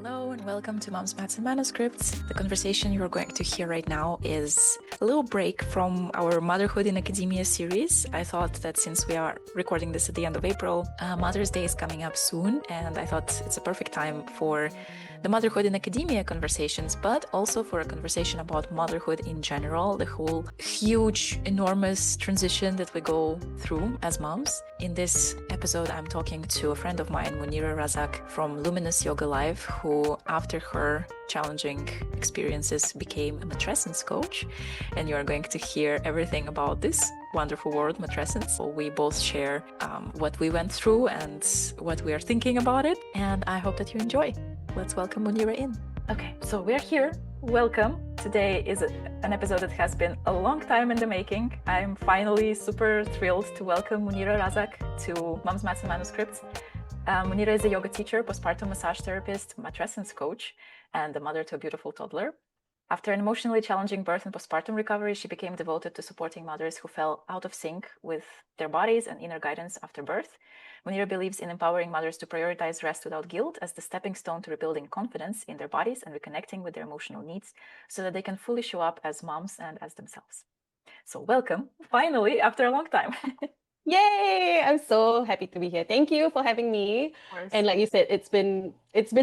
Hello and welcome to Moms, Maths and Manuscripts. The conversation you're going to hear right now is a little break from our Motherhood in Academia series. I thought that since we are recording this at the end of April, Mother's Day is coming up soon, and I thought it's a perfect time for the Motherhood in Academia conversations, but also for a conversation about motherhood in general, the whole huge, enormous transition that we go through as moms. In this episode, I'm talking to a friend of mine, Munirah Razak from Luminous Yoga Live, who, after her challenging experiences, became a matrescence coach. And you are going to hear everything about this wonderful word, matrescence. We both share what we went through and what we are thinking about it. And I hope that you enjoy. Let's welcome Munirah in. Okay, so we're here. Welcome. Today is an episode that has been a long time in the making. I'm finally super thrilled to welcome Munirah Razak to Moms, Maths and Manuscripts. Munirah is a yoga teacher, postpartum massage therapist, matrescence coach, and a mother to a beautiful toddler. After an emotionally challenging birth and postpartum recovery, she became devoted to supporting mothers who fell out of sync with their bodies and inner guidance after birth. Munirah believes in empowering mothers to prioritize rest without guilt as the stepping stone to rebuilding confidence in their bodies and reconnecting with their emotional needs so that they can fully show up as moms and as themselves. So welcome, finally, after a long time. Yay! I'm so happy to be here. Thank you for having me. And like you said, it's been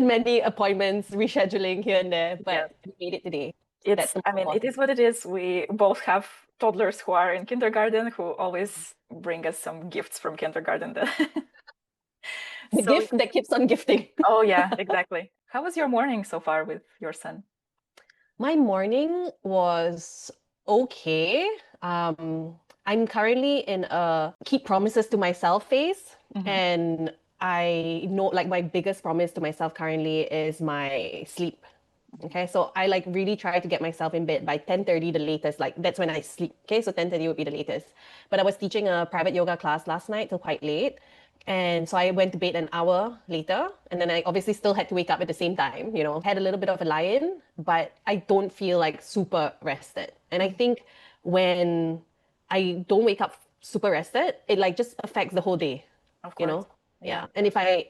many appointments, rescheduling here and there, but we made it today. It is what it is. We both have toddlers who are in kindergarten who always bring us some gifts from kindergarten. The gift that keeps on gifting. Oh yeah, exactly. How was your morning so far with your son? My morning was okay. I'm currently in a keep promises to myself phase. And I know like my biggest promise to myself currently is my sleep. Okay, so I like really try to get myself in bed by 10:30 the latest. Like that's when I sleep. Okay, so 10:30 would be the latest. But I was teaching a private yoga class last night till quite late. And so I went to bed an hour later, and then I obviously still had to wake up at the same time, had a little bit of a lie-in, but I don't feel like super rested. And I think when I don't wake up super rested, it like just affects the whole day. Of course. Yeah. And if I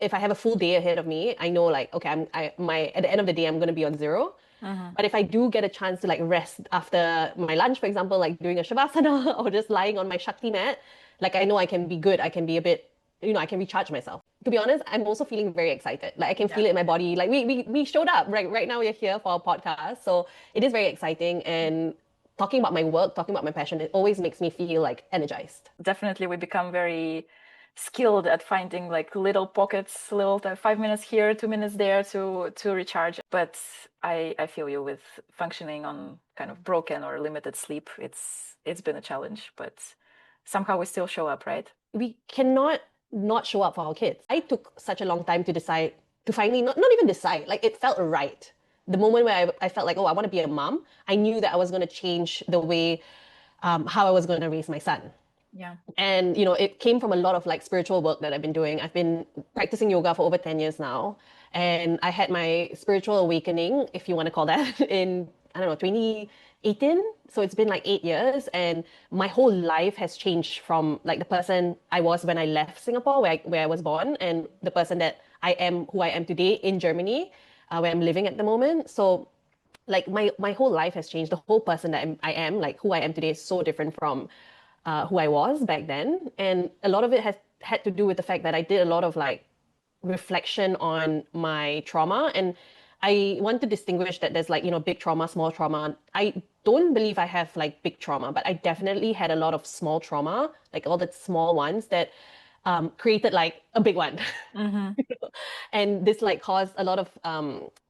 have a full day ahead of me, I know like, okay, at the end of the day, I'm going to be on zero. But if I do get a chance to like rest after my lunch, for example, like doing a shavasana or just lying on my Shakti mat, like I know I can be good. I can be a bit, I can recharge myself. To be honest, I'm also feeling very excited. Like I can feel it in my body. Like we showed up, right now we're here for our podcast. So it is very exciting. And talking about my work, talking about my passion, it always makes me feel like energized. Definitely we become very skilled at finding like little pockets, 5 minutes here, 2 minutes there to recharge. But I feel you with functioning on kind of broken or limited sleep. It's been a challenge, but somehow we still show up, right? We cannot not show up for our kids. I took such a long time to decide, to finally not even decide, like it felt right. The moment where I felt like, oh, I want to be a mom, I knew that I was going to change the way how I was going to raise my son. Yeah. And, it came from a lot of like spiritual work that I've been doing. I've been practicing yoga for over 10 years now. And I had my spiritual awakening, if you want to call that, in, 2018. So it's been like 8 years. And my whole life has changed from like the person I was when I left Singapore, where I was born, and the person that I am, who I am today in Germany, where I'm living at the moment. So like my whole life has changed. The whole person that I am, like who I am today, is so different from who I was back then. And a lot of it has had to do with the fact that I did a lot of like reflection on my trauma. And I want to distinguish that there's like, big trauma, small trauma. I don't believe I have like big trauma, but I definitely had a lot of small trauma, like all the small ones that created like a big one. And this like caused a lot of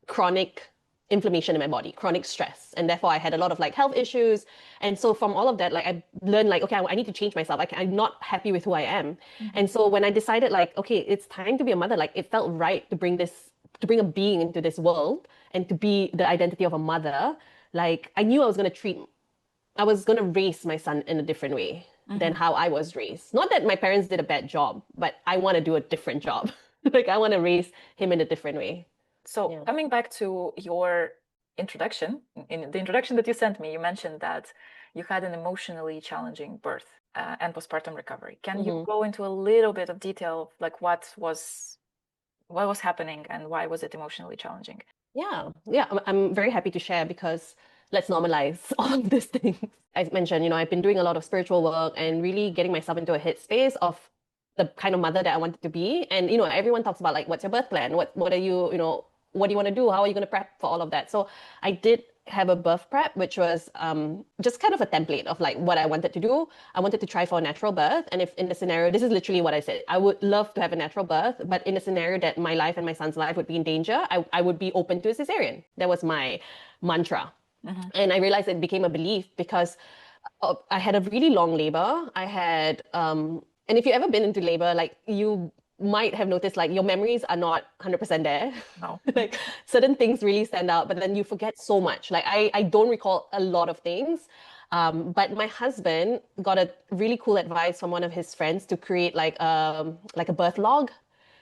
chronic inflammation in my body, chronic stress. And therefore I had a lot of like health issues. And so from all of that, like I learned like, okay, I need to change myself. Like I'm not happy with who I am. And so when I decided like, okay, it's time to be a mother, like it felt right to bring a being into this world and to be the identity of a mother. Like I knew I was going to raise my son in a different way than how I was raised. Not that my parents did a bad job, but I want to do a different job. Like I want to raise him in a different way. So coming back to your introduction, in the introduction that you sent me, you mentioned that you had an emotionally challenging birth and postpartum recovery. Can you go into a little bit of detail, like what was What was happening and why was it emotionally challenging? Yeah. I'm very happy to share because let's normalize all of these things. As mentioned, I've been doing a lot of spiritual work and really getting myself into a headspace of the kind of mother that I wanted to be. And, everyone talks about like, what's your birth plan? What are you, what do you want to do? How are you going to prep for all of that? So I did have a birth prep, which was just kind of a template of like what I wanted to do. I wanted to try for a natural birth. And if in the scenario, this is literally what I said, I would love to have a natural birth, but in the scenario that my life and my son's life would be in danger, I would be open to a cesarean. That was my mantra. And I realized it became a belief because I had a really long labor. And if you've ever been into labor, like you might have noticed, like your memories are not 100% there. No. Like certain things really stand out, but then you forget so much. Like I don't recall a lot of things. But my husband got a really cool advice from one of his friends to create like a birth log.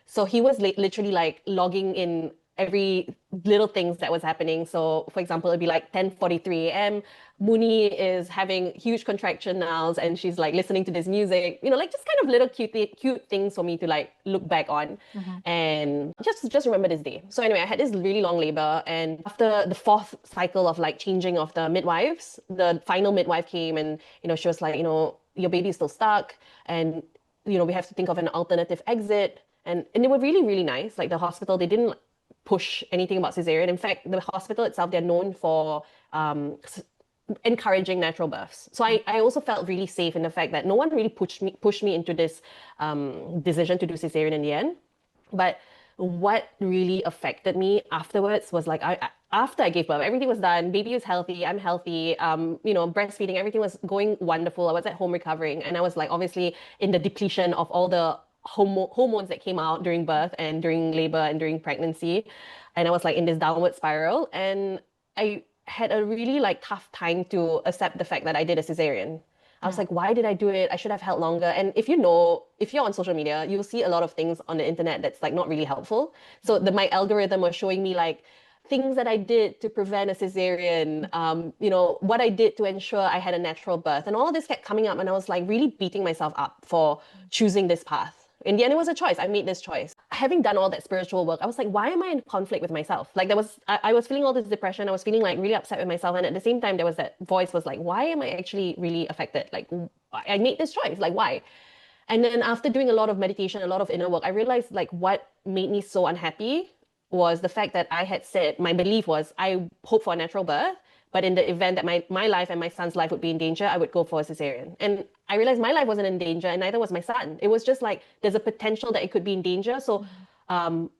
So he was literally like logging in every little things that was happening. So for example, it'd be like 10:43 a.m. Muni is having huge contraction now and she's like listening to this music, like just kind of little cute things for me to like look back on and just remember this day. So anyway, I had this really long labor and after the fourth cycle of like changing of the midwives, the final midwife came and, she was like, your baby's still stuck and, we have to think of an alternative exit. And they were really, really nice. Like the hospital, they didn't push anything about cesarean. In fact, the hospital itself, they're known for encouraging natural births. So I also felt really safe in the fact that no one really pushed me into this decision to do cesarean in the end. But what really affected me afterwards was like after I gave birth, everything was done. Baby was healthy. I'm healthy. Breastfeeding, everything was going wonderful. I was at home recovering, and I was like obviously in the depletion of all the hormones that came out during birth and during labor and during pregnancy, and I was like in this downward spiral, and I had a really like tough time to accept the fact that I did a cesarean. I was like, why did I do it? I should have held longer. And if you're on social media, you'll see a lot of things on the internet that's like not really helpful. So my algorithm was showing me like things that I did to prevent a cesarean, what I did to ensure I had a natural birth. And all of this kept coming up and I was like really beating myself up for choosing this path. In the end, it was a choice. I made this choice. Having done all that spiritual work, I was like, why am I in conflict with myself? Like I was feeling all this depression. I was feeling like really upset with myself. And at the same time, there was that voice was like, why am I actually really affected? Like I made this choice. Like why? And then after doing a lot of meditation, a lot of inner work, I realized like what made me so unhappy was the fact that I had said, my belief was I hope for a natural birth. But in the event that my life and my son's life would be in danger, I would go for a cesarean. And I realized my life wasn't in danger and neither was my son. It was just like there's a potential that it could be in danger. So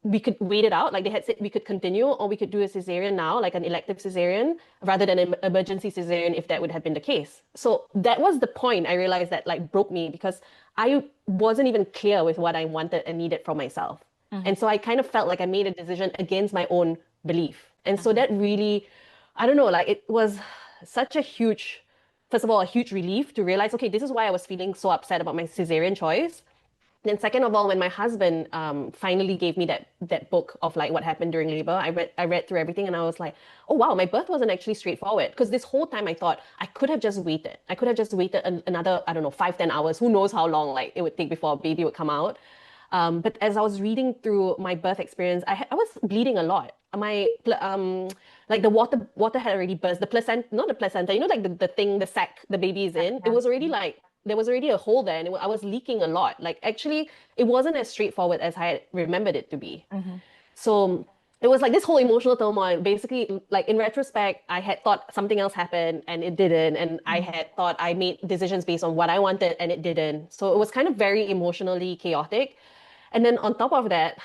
we could wait it out. Like they had said we could continue or we could do a cesarean now, like an elective cesarean, rather than an emergency cesarean if that would have been the case. So that was the point I realized that like broke me because I wasn't even clear with what I wanted and needed from myself. And so I kind of felt like I made a decision against my own belief. And so that really, I don't know, like it was such a huge, first of all, a huge relief to realize, okay, this is why I was feeling so upset about my cesarean choice. Then second of all, when my husband finally gave me that book of like what happened during labor, I read through everything and I was like, oh wow, my birth wasn't actually straightforward. Because this whole time I thought I could have just waited. I could have just waited another, I don't know, 5-10 hours. Who knows how long like it would take before a baby would come out. But as I was reading through my birth experience, I was bleeding a lot. Like the water had already burst. The placenta, not the placenta, like the thing, the sac the baby is in. It was already like there was already a hole there, and I was leaking a lot. Like actually, it wasn't as straightforward as I had remembered it to be. So it was like this whole emotional turmoil. Basically, like in retrospect, I had thought something else happened and it didn't. And I had thought I made decisions based on what I wanted and it didn't. So it was kind of very emotionally chaotic. And then on top of that,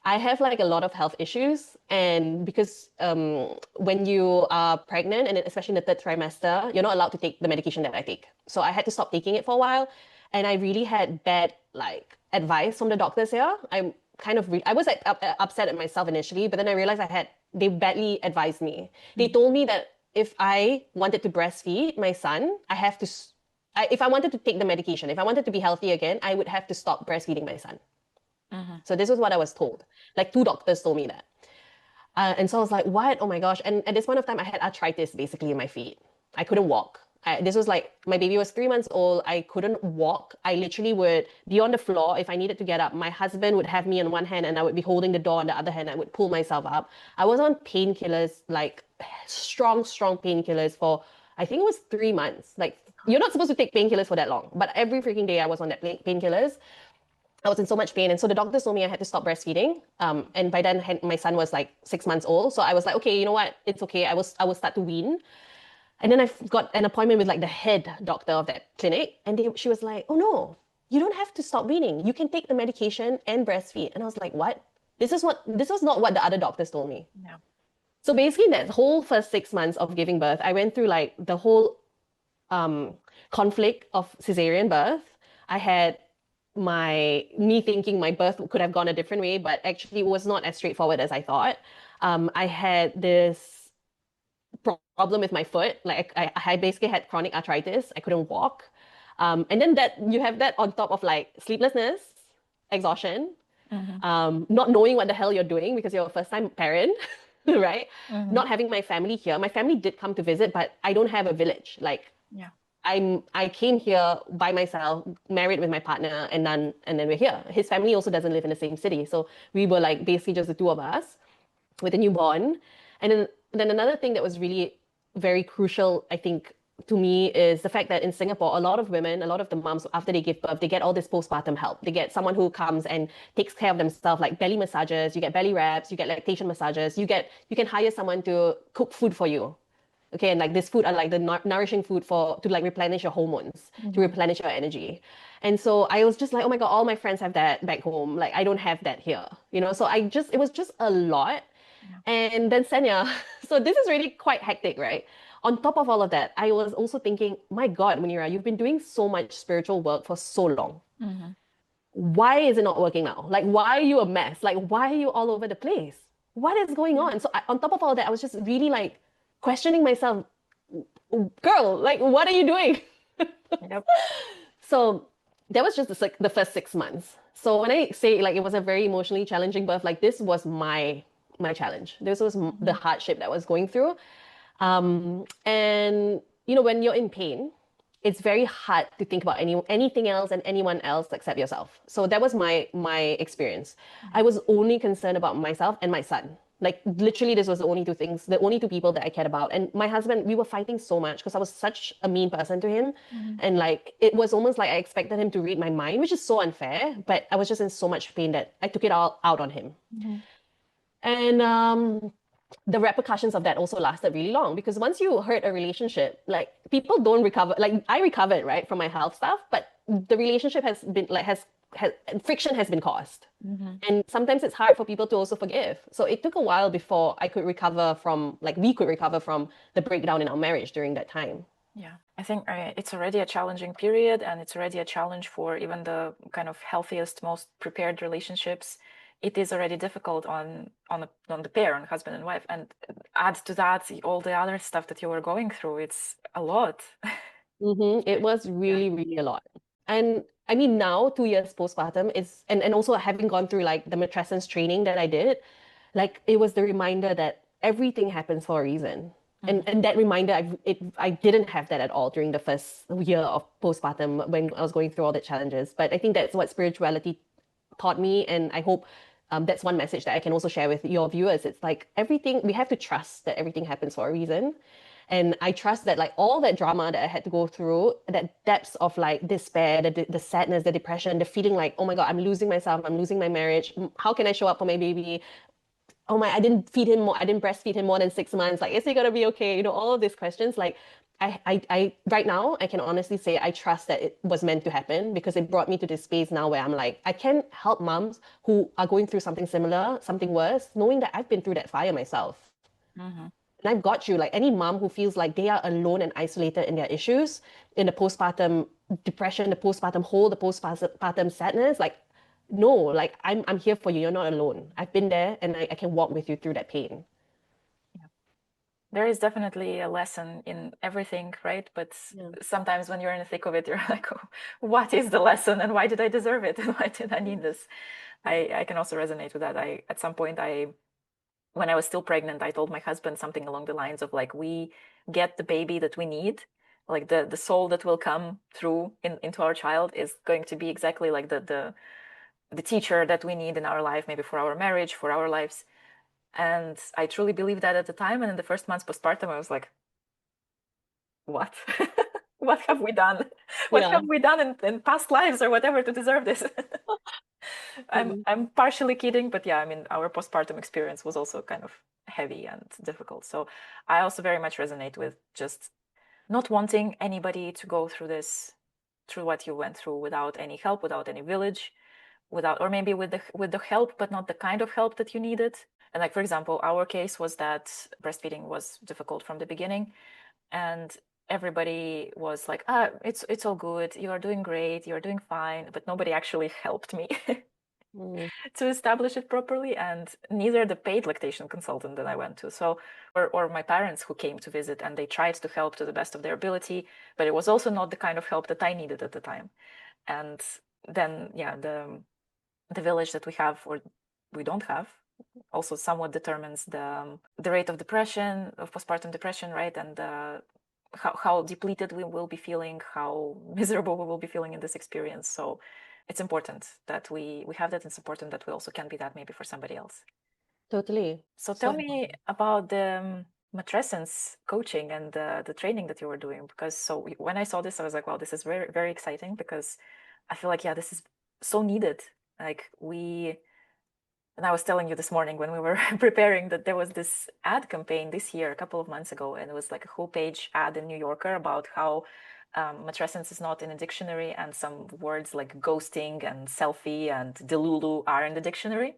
I have like a lot of health issues. And because when you are pregnant, and especially in the third trimester, you're not allowed to take the medication that I take. So I had to stop taking it for a while. And I really had bad like advice from the doctors here. I was like upset at myself initially, but then I realized they badly advised me. They told me that if I wanted to breastfeed my son, if I wanted to take the medication, if I wanted to be healthy again, I would have to stop breastfeeding my son. So this was what I was told. Like 2 doctors told me that. And so I was like, what? Oh my gosh. And at this point of time, I had arthritis basically in my feet. I couldn't walk. This was like, my baby was 3 months old. I couldn't walk. I literally would be on the floor. If I needed to get up, my husband would have me on one hand and I would be holding the door on the other hand. I would pull myself up. I was on painkillers, like strong painkillers for, I think it was 3 months. Like, you're not supposed to take painkillers for that long, but every freaking day I was on that painkillers. I was in so much pain. And so the doctors told me I had to stop breastfeeding. And by then my son was like 6 months old. So I was like, okay, you know what? It's okay. I will start to wean. And then I got an appointment with like the head doctor of that clinic. And she was like, oh no, you don't have to stop weaning. You can take the medication and breastfeed. And I was like, what? This was not what the other doctors told me. Yeah. So basically that whole first 6 months of giving birth, I went through like the whole conflict of cesarean birth. I had me thinking my birth could have gone a different way, but actually it was not as straightforward as I thought. I had this problem with my foot. Like I basically had chronic arthritis. I couldn't walk. And then you have that on top of like sleeplessness, exhaustion, not knowing what the hell you're doing because you're a first-time parent, right? Not having my family here. My family did come to visit, but I don't have a village. Like, Yeah. I came here by myself, married with my partner, and then we're here. His family also doesn't live in the same city, so we were like basically just the two of us with a newborn. And then another thing that was really very crucial, I think, to me is the fact that in Singapore, a lot of women, a lot of the moms, after they give birth, they get all this postpartum help. They get someone who comes and takes care of themselves, like belly massages, you get belly wraps, you get lactation massages, you can hire someone to cook food for you. Okay, and like this food are like the nourishing food to like replenish your hormones, to replenish your energy. And so I was just like, oh my God, all my friends have that back home. Like I don't have that here, you know? So it was just a lot. And then Senya, so this is really quite hectic, right? On top of all of that, I was also thinking, my God, Munirah, you've been doing so much spiritual work for so long. Why is it not working now? Like, why are you a mess? Like, why are you all over the place? What is going on? So on top of all that, I was just really like questioning myself, girl, like, what are you doing? Yep. So that was just the first 6 months. So when I say like it was a very emotionally challenging birth, like this was my challenge. This was the hardship that I was going through. And you know, when you're in pain, it's very hard to think about anything else and anyone else except yourself. So that was my experience. I was only concerned about myself and my son. Like literally, this was the only two people that I cared about. And my husband, we were fighting so much because I was such a mean person to him. And like, it was almost like I expected him to read my mind, which is so unfair. But I was just in so much pain that I took it all out on him. And the repercussions of that also lasted really long because once you hurt a relationship, like people don't recover. Like I recovered, right, from my health stuff, but the relationship has been like, friction has been caused. And sometimes it's hard for people to also forgive. So it took a while before we could recover from the breakdown in our marriage during that time. Yeah, I think it's already a challenging period, and it's already a challenge for even the kind of healthiest, most prepared relationships. It is already difficult on the pair, on husband and wife, and add to that all the other stuff that you were going through. It's a lot. It was really, really a lot. And I mean, now 2 years postpartum and also having gone through like the matrescence training that I did, like it was the reminder that everything happens for a reason. And that reminder, I didn't have that at all during the first year of postpartum when I was going through all the challenges. But I think that's what spirituality taught me, and I hope that's one message that I can also share with your viewers. It's like everything, we have to trust that everything happens for a reason. And I trust that like all that drama that I had to go through, that depths of like despair, the sadness, the depression, the feeling like, oh my God, I'm losing myself, I'm losing my marriage. How can I show up for my baby? Oh my, I didn't breastfeed him more than 6 months. Like, is he gonna be okay? You know, all of these questions. Like, I right now, I can honestly say I trust that it was meant to happen because it brought me to this space now where I'm like, I can help moms who are going through something similar, something worse, knowing that I've been through that fire myself. And I've got you, like any mom who feels like they are alone and isolated in their issues, in the postpartum depression, the postpartum hole, the postpartum sadness, like, no, like I'm here for you. You're not alone. I've been there and I can walk with you through that pain. There is definitely a lesson in everything, right? But sometimes when you're in the thick of it, you're like, oh, what is the lesson and why did I deserve it? And why did I need this? I can also resonate with that. At some point, when I was still pregnant, I told my husband something along the lines of like, we get the baby that we need like the soul that will come through into our child is going to be exactly like the teacher that we need in our life, maybe for our marriage, for our lives. And I truly believe that at the time. And in the first months postpartum, I was like, what? What have we done? What Yeah. have we done in past lives or whatever to deserve this? Mm. I'm partially kidding, but yeah, I mean, our postpartum experience was also kind of heavy and difficult. So I also very much resonate with just not wanting anybody to go through this, through what you went through without any help, without any village, without, or maybe with the help, but not the kind of help that you needed. And like, for example, our case was that breastfeeding was difficult from the beginning, and everybody was like, ah, it's all good, you are doing great, you're doing fine, but nobody actually helped me Mm. to establish it properly, and neither the paid lactation consultant that I went to, so or my parents who came to visit, and they tried to help to the best of their ability, but it was also not the kind of help that I needed at the time. And then yeah, the village that we have or we don't have also somewhat determines the rate of depression, of postpartum depression, right? And how depleted we will be feeling, how miserable we will be feeling in this experience. So it's important that we have that. It's important that we also can be that maybe for somebody else. Totally. So So tell me about the matrescence coaching and the training that you were doing, because so when I saw this, I was like, wow, this is very, very exciting, because I feel like, yeah, this is so needed. Like and I was telling you this morning when we were preparing that there was this ad campaign this year, a couple of months ago, and it was like a whole page ad in New Yorker about how matrescence is not in a dictionary, and some words like ghosting and selfie and delulu are in the dictionary.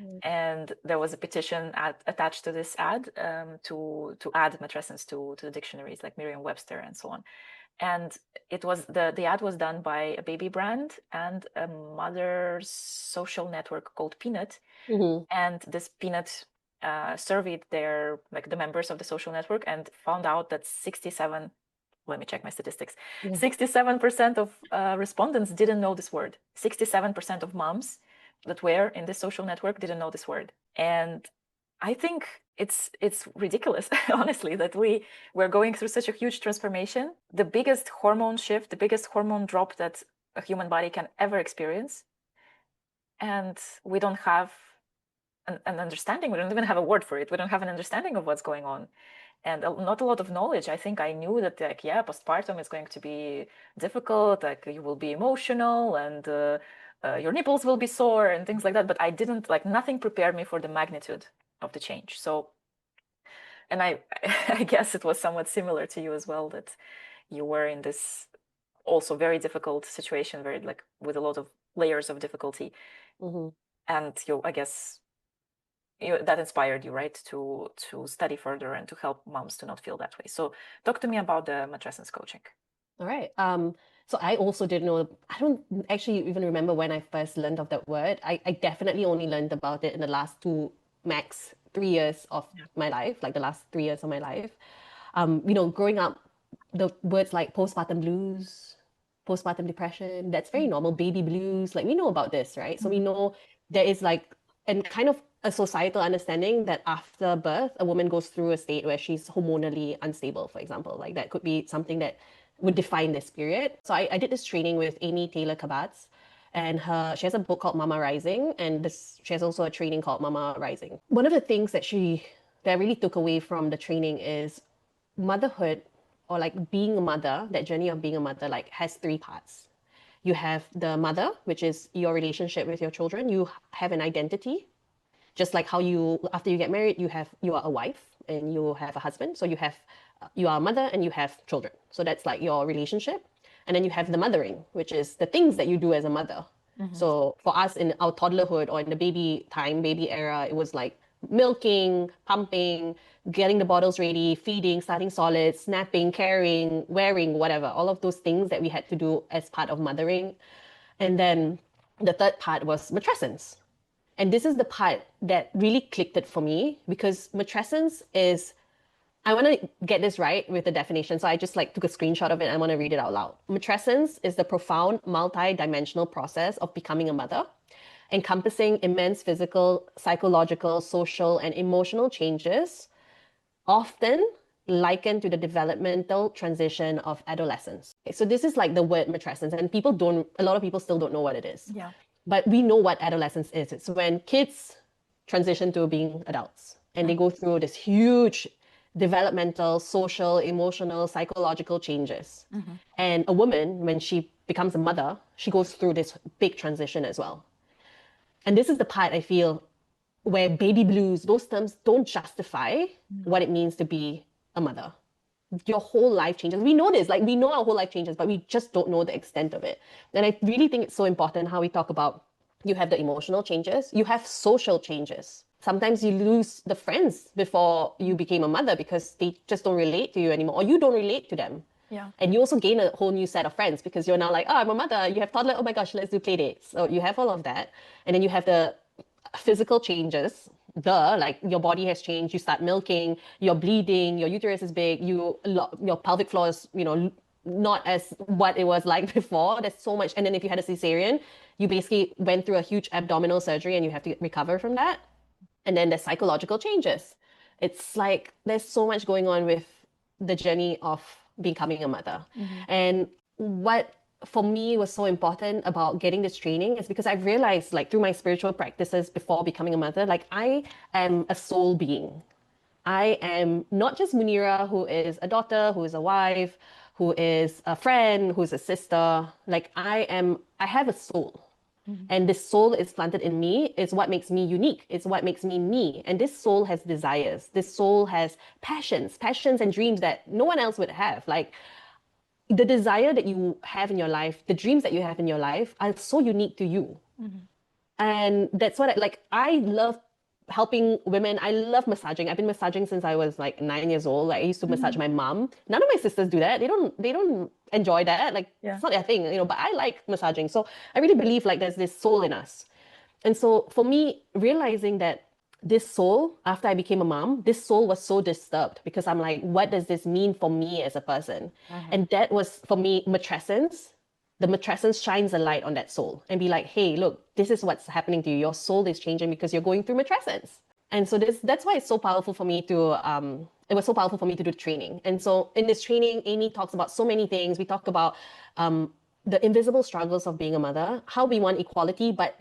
Mm. And there was a petition attached to this ad to add matrescence to the dictionaries like Merriam-Webster and so on. And it was the ad was done by a baby brand and a mother's social network called Peanut. Mhm. And this Peanut surveyed their like the members of the social network and found out that 67, let me check my statistics, Yeah. 67% of respondents didn't know this word. 67% of moms that were in this social network didn't know this word. And I think it's ridiculous, honestly, that we're going through such a huge transformation, the biggest hormone shift, the biggest hormone drop that a human body can ever experience, and we don't have an understanding. We don't even have a word for it. We don't have an understanding of what's going on, and not a lot of knowledge. I think I knew that, like, yeah, postpartum is going to be difficult. Like, you will be emotional, and your nipples will be sore and things like that. But I didn't, like, nothing prepared me for the magnitude of the change. So, and I guess it was somewhat similar to you as well, that you were in this also very difficult situation, very like with a lot of layers of difficulty, Mhm. and I guess that inspired you, right, to study further and to help moms to not feel that way. So talk to me about the matrescence coaching. All right. So I also didn't know, I don't actually even remember when I first learned of that word. I definitely only learned about it in the last max 3 years of Yeah. my life, like the last 3 years of my life. Growing up, the words like postpartum blues, postpartum depression, that's very normal. Baby blues, like we know about this, right? So we Mhm. know there is like, and kind of a societal understanding that after birth, a woman goes through a state where she's hormonally unstable, for example. Like that could be something that would define this period. So I did this training with Amy Taylor Kabatz, and she has a book called Mama Rising, and she has also a training called Mama Rising. One of the things that I really took away from the training is motherhood, or like being a mother, that journey of being a mother, like has three parts. You have the mother, which is your relationship with your children. You have an identity, just like how after you get married, you are a wife and you have a husband. So you are a mother and you have children. So that's like your relationship. And then you have the mothering, which is the things that you do as a mother. Mhm. So for us in our toddlerhood or in the baby era, it was like milking, pumping, getting the bottles ready, feeding, starting solids, snapping, carrying, wearing, whatever, all of those things that we had to do as part of mothering. And then the third part was matrescence. And this is the part that really clicked it for me, because matrescence is, I want to get this right with the definition. So I just like took a screenshot of it and I want to read it out loud. Matrescence is the profound multi-dimensional process of becoming a mother, encompassing immense physical, psychological, social, and emotional changes, often likened to the developmental transition of adolescence. So this is like the word matrescence, and a lot of people still don't know what it is. Yeah. But we know what adolescence is. It's when kids transition to being adults and they go through this huge developmental, social, emotional, psychological changes. And a woman, when she becomes a mother, she goes through this big transition as well. And this is the part I feel where baby blues, those terms don't justify what it means to be a mother. Your whole life changes. We know this, like we know our whole life changes, but we just don't know the extent of it. And I really think it's so important how we talk about you have the emotional changes, you have social changes. Sometimes you lose the friends before you became a mother because they just don't relate to you anymore, or you don't relate to them. Yeah. And you also gain a whole new set of friends because you're now like, oh, I'm a mother. You have toddler. Oh my gosh, let's do play dates. So you have all of that. And then you have the physical changes. Like your body has changed. You start milking. You're bleeding. Your uterus is big. Your pelvic floor is, not as what it was like before. There's so much. And then if you had a cesarean, you basically went through a huge abdominal surgery and you have to recover from that. And then there's psychological changes. It's like there's so much going on with the journey of becoming a mother. And what for me was so important about getting this training is because I've realized, like, through my spiritual practices before becoming a mother, like, I am a soul being. I am not just Munirah, who is a daughter, who is a wife, who is a friend, who's a sister. Like, I have a soul. And this soul is planted in me. It's what makes me unique. It's what makes me me. And this soul has desires. This soul has passions and dreams that no one else would have. Like, the desire that you have in your life, the dreams that you have in your life are so unique to you. And that's what I love helping women. I love massaging. I've been massaging since I was like 9 years old. Like, I used to massage my mom. None of my sisters do that. They don't enjoy that. Like, it's not their thing, but I like massaging. So I really believe like there's this soul in us. And so for me, realizing that this soul, after I became a mom, this soul was so disturbed because I'm like, what does this mean for me as a person? And that was, for me, matrescence. The matrescence shines a light on that soul and be like, hey, look, this is what's happening to you. Your soul is changing because you're going through matrescence. And so that's why it's so powerful for me to, it was so powerful for me to do training. And so in this training, Amy talks about so many things. We talk about the invisible struggles of being a mother, how we want equality, but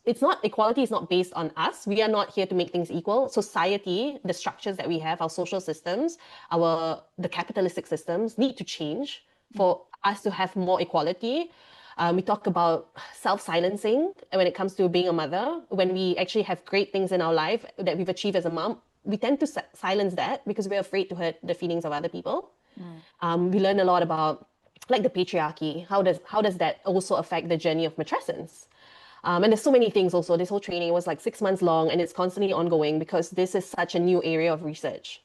equality is not based on us. We are not here to make things equal. Society, the structures that we have, our social systems, the capitalistic systems need to change for us to have more equality. We talk about self-silencing when it comes to being a mother. When we actually have great things in our life that we've achieved as a mom, we tend to silence that because we're afraid to hurt the feelings of other people. We learn a lot about like the patriarchy. How does that also affect the journey of matrescence? And there's so many things also. This whole training was like 6 months long and it's constantly ongoing because this is such a new area of research.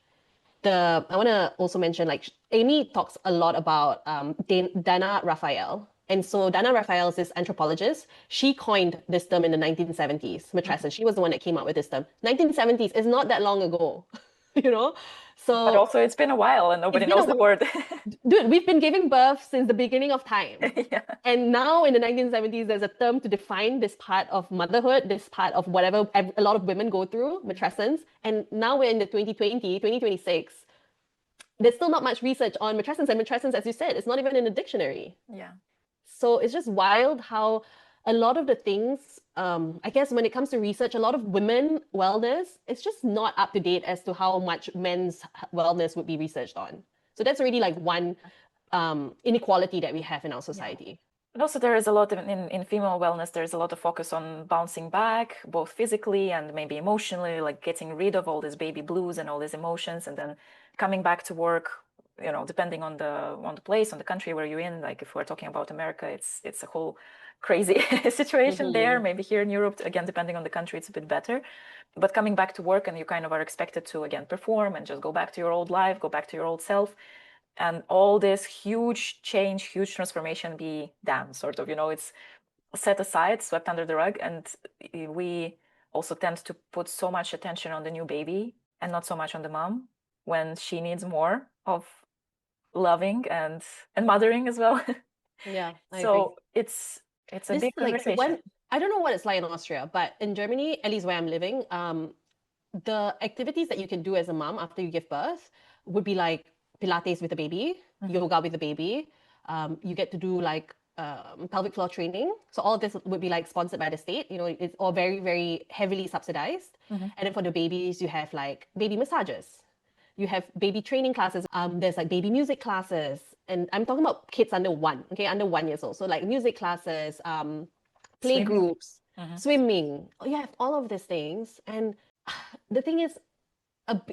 I want to also mention, like, Amy talks a lot about Dana Raphael. And so Dana Raphael is this anthropologist. She coined this term in the 1970s, matrescence. She was the one that came up with this term. 1970s is not that long ago, So, but also it's been a while and nobody knows the word. Dude, we've been giving birth since the beginning of time. And now in the 1970s, there's a term to define this part of motherhood, this part of whatever a lot of women go through, matrescence. And now we're in the 2026. There's still not much research on matrescence. And matrescence, as you said, it's not even in the dictionary. So it's just wild how a lot of the things, I guess when it comes to research, a lot of women wellness, it's just not up to date as to how much men's wellness would be researched on. So that's already like one inequality that we have in our society. But also there is a lot in female wellness, there's a lot of focus on bouncing back, both physically and maybe emotionally, like getting rid of all these baby blues and all these emotions and then coming back to work, depending on the place, on the country where you're in. Like if we're talking about America, it's a whole crazy situation there. Maybe here in Europe, again, depending on the country, it's a bit better. But coming back to work and you kind of are expected to, again, perform and just go back to your old life, go back to your old self. And all this huge change, huge transformation be damned, sort of, it's set aside, swept under the rug. And we also tend to put so much attention on the new baby and not so much on the mom when she needs more of loving and mothering as well. Yeah. I so agree. it's a big conversation. I don't know what it's like in Austria, but in Germany, at least where I'm living, the activities that you can do as a mom after you give birth would be like Pilates with the baby, yoga with the baby. You get to do like pelvic floor training. So all of this would be like sponsored by the state. You know, it's all very, very heavily subsidized. And then for the babies, you have like baby massages. You have baby training classes. There's like baby music classes. And I'm talking about kids under 1 years old. So like music classes, play groups, swimming. Oh, you have all of these things. And the thing is,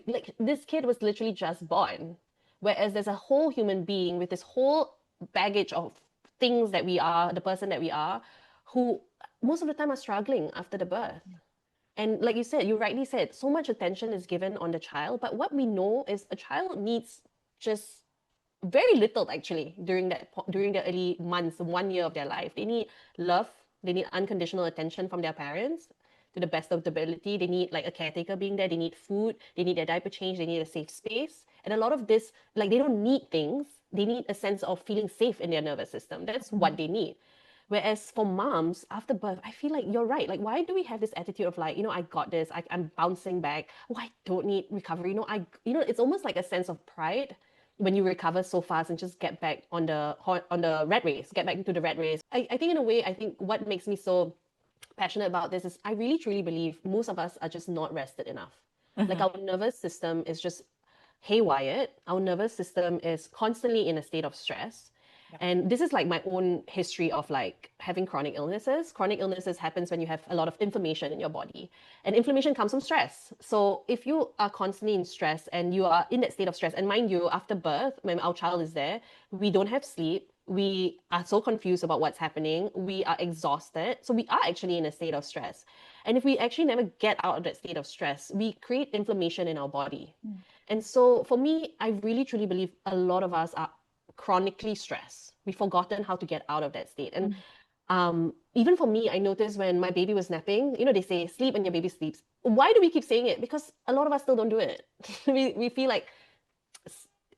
like this kid was literally just born, whereas there's a whole human being with this whole baggage of things that we are, the person that we are, who most of the time are struggling after the birth. And like you said, you rightly said, so much attention is given on the child, but what we know is a child needs just very little actually during the early months, 1 year of their life. They need love, they need unconditional attention from their parents to the best of the ability. They need like a caretaker being there, they need food, they need their diaper change, they need a safe space. And a lot of this, like they don't need things, they need a sense of feeling safe in their nervous system. That's what they need. Whereas for moms, after birth, I feel like you're right. Like, why do we have this attitude of like, I got this, I'm bouncing back. Oh, I don't need recovery. It's almost like a sense of pride when you recover so fast and just get back on the rat race, get back into the rat race. I think in a way, I think what makes me so passionate about this is I really truly believe most of us are just not rested enough. Like our nervous system is just haywired. Our nervous system is constantly in a state of stress. And this is like my own history of like having chronic illnesses. Chronic illnesses happens when you have a lot of inflammation in your body. And inflammation comes from stress. So if you are constantly in stress and you are in that state of stress, and mind you, after birth, when our child is there, we don't have sleep. We are so confused about what's happening. We are exhausted. So we are actually in a state of stress. And if we actually never get out of that state of stress, we create inflammation in our body. And so for me, I really truly believe a lot of us are chronically stressed. We've forgotten how to get out of that state. And even for me, I noticed when my baby was napping, they say sleep when your baby sleeps. Why do we keep saying it? Because a lot of us still don't do it. we feel like,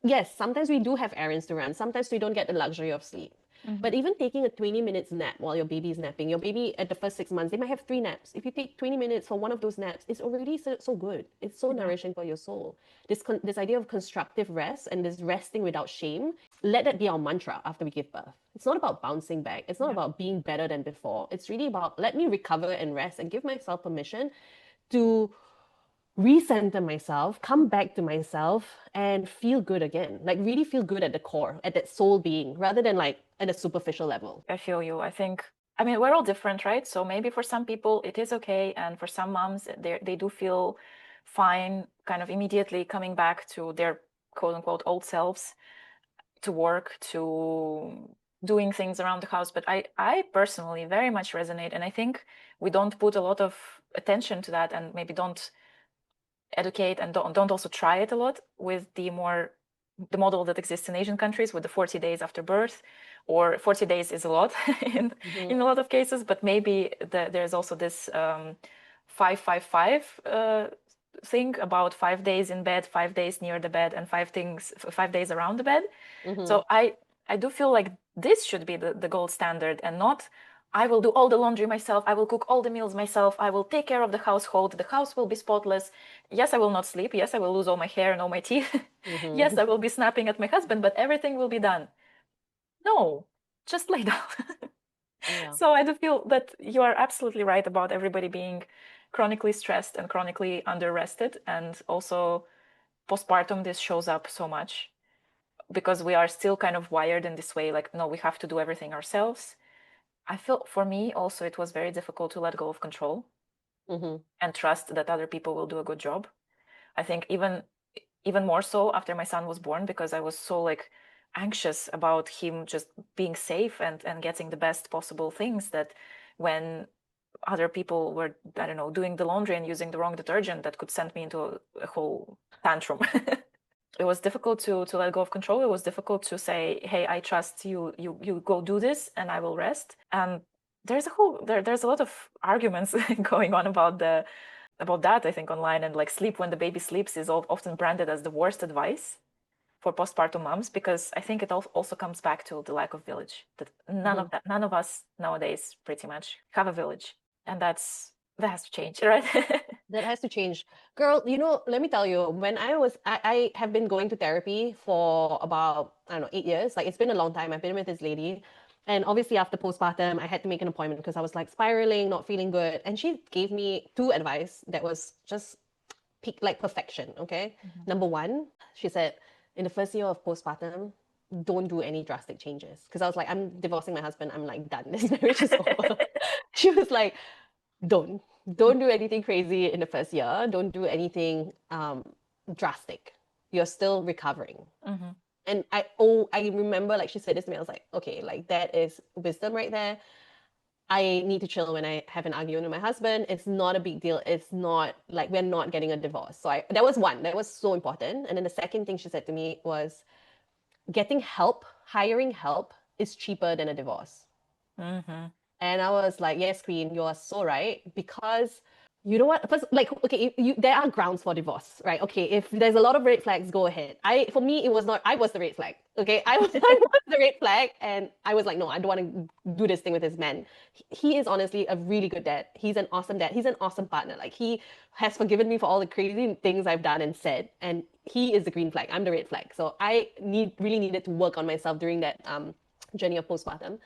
yes, sometimes we do have errands to run. Sometimes we don't get the luxury of sleep. But even taking a 20 minutes nap while your baby is napping, your baby at the first 6 months, they might have 3 naps. If you take 20 minutes for one of those naps, it's already so good. It's so nourishing for your soul. This idea of constructive rest and this resting without shame, let that be our mantra after we give birth. It's not about bouncing back. It's not about being better than before. It's really about let me recover and rest and give myself permission to recenter myself, come back to myself and feel good again. Like really feel good at the core, at that soul being, rather than like at a superficial level. I feel you. I mean, we're all different, right? So maybe for some people it is okay. And for some moms, they do feel fine kind of immediately coming back to their quote unquote old selves, to work, to doing things around the house. But I personally very much resonate. And I think we don't put a lot of attention to that, and maybe don't educate and don't also try it a lot with the model that exists in Asian countries with the 40 days after birth, or 40 days is a lot in a lot of cases, but maybe there's also this 5-5-5 thing about 5 days in bed, 5 days near the bed, and 5 days around the bed. So I do feel like this should be the gold standard, and not I will do all the laundry myself, I will cook all the meals myself, I will take care of the household, the house will be spotless. Yes, I will not sleep. Yes, I will lose all my hair and all my teeth. Yes, I will be snapping at my husband, but everything will be done. No, just lay down. So I do feel that you are absolutely right about everybody being chronically stressed and chronically under-rested. And also postpartum, this shows up so much because we are still kind of wired in this way, like, no, we have to do everything ourselves. I feel for me also it was very difficult to let go of control and trust that other people will do a good job. I think even more so after my son was born, because I was so like anxious about him just being safe and getting the best possible things, that when other people were, I don't know, doing the laundry and using the wrong detergent, that could send me into a whole tantrum. It was difficult to let go of control. It was difficult to say, hey, I trust you, you go do this and I will rest. And there's a lot of arguments going on about that, I think, online. And like sleep when the baby sleeps is often branded as the worst advice for postpartum moms, because I think it also comes back to the lack of village, that none of us nowadays pretty much have a village. And that has to change, right? That has to change. Girl, let me tell you, I have been going to therapy for about, I don't know, 8 years. Like, it's been a long time. I've been with this lady. And obviously, after postpartum, I had to make an appointment because I was like spiraling, not feeling good. And she gave me two advice that was just peak, like perfection. Okay. Mhm. Number one, she said, in the first year of postpartum, don't do any drastic changes. Because I was like, I'm divorcing my husband. I'm like done. This marriage is over. She was like, don't don't do anything crazy in the first year. Don't do anything drastic. You're still recovering. Mhm. And I remember, like, she said this to me. I was like, okay, like, that is wisdom right there. I need to chill when I have an argument with my husband. It's not a big deal. It's not like we're not getting a divorce. So that was one. That was so important. And then the second thing she said to me was, getting help, hiring help is cheaper than a divorce. Mhm. And I was like, yes, Queen, you are so right. Because you know what? First, like, okay, there are grounds for divorce, right? Okay, if there's a lot of red flags, go ahead. For me, it was not, I was the red flag. Okay, I was the red flag. And I was like, no, I don't want to do this thing with this man. He is honestly a really good dad. He's an awesome dad. He's an awesome partner. Like, he has forgiven me for all the crazy things I've done and said. And he is the green flag. I'm the red flag. So I really needed to work on myself during that journey of postpartum.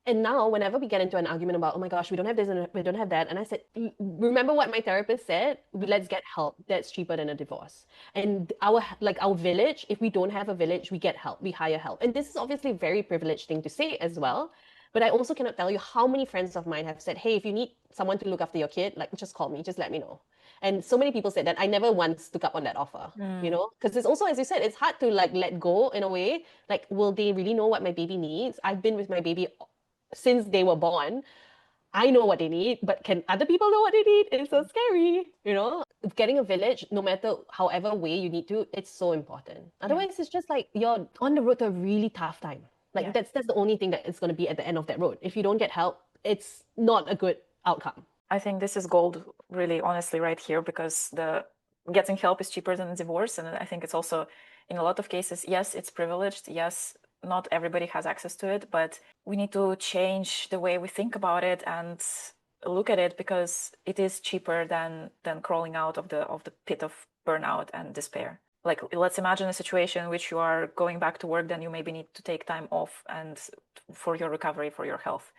And now, whenever we get into an argument about, oh my gosh, we don't have this and we don't have that, and I said, remember what my therapist said? Let's get help. That's cheaper than a divorce. And our village, if we don't have a village, we get help. We hire help. And this is obviously a very privileged thing to say as well. But I also cannot tell you how many friends of mine have said, hey, if you need someone to look after your kid, like, just call me, just let me know. And so many people said that. I never once took up on that offer, Mm. because it's also, as you said, it's hard to like let go in a way. Like, will they really know what my baby needs? I've been with my baby since they were born. I know what they need, but can other people know what they need? It's so scary. Getting a village, no matter however way you need to, it's so important. Yeah. Otherwise, it's just like you're on the road to a really tough time. Like, Yeah. that's the only thing that is going to be at the end of that road. If you don't get help, it's not a good outcome. I think this is gold, really, honestly, right here, because the getting help is cheaper than a divorce, and I think it's also, in a lot of cases, yes, it's privileged. Yes, not everybody has access to it, but we need to change the way we think about it and look at it, because it is cheaper than crawling out of the pit of burnout and despair. Like, let's imagine a situation in which you are going back to work, then you maybe need to take time off and for your recovery, for your health.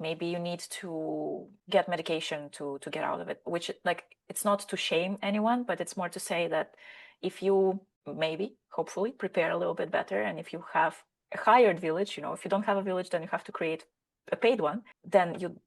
Maybe you need to get medication to get out of it, which, like, it's not to shame anyone, but it's more to say that if you maybe, hopefully, prepare a little bit better, and if you have a hired village, if you don't have a village, then you have to create a paid one, then you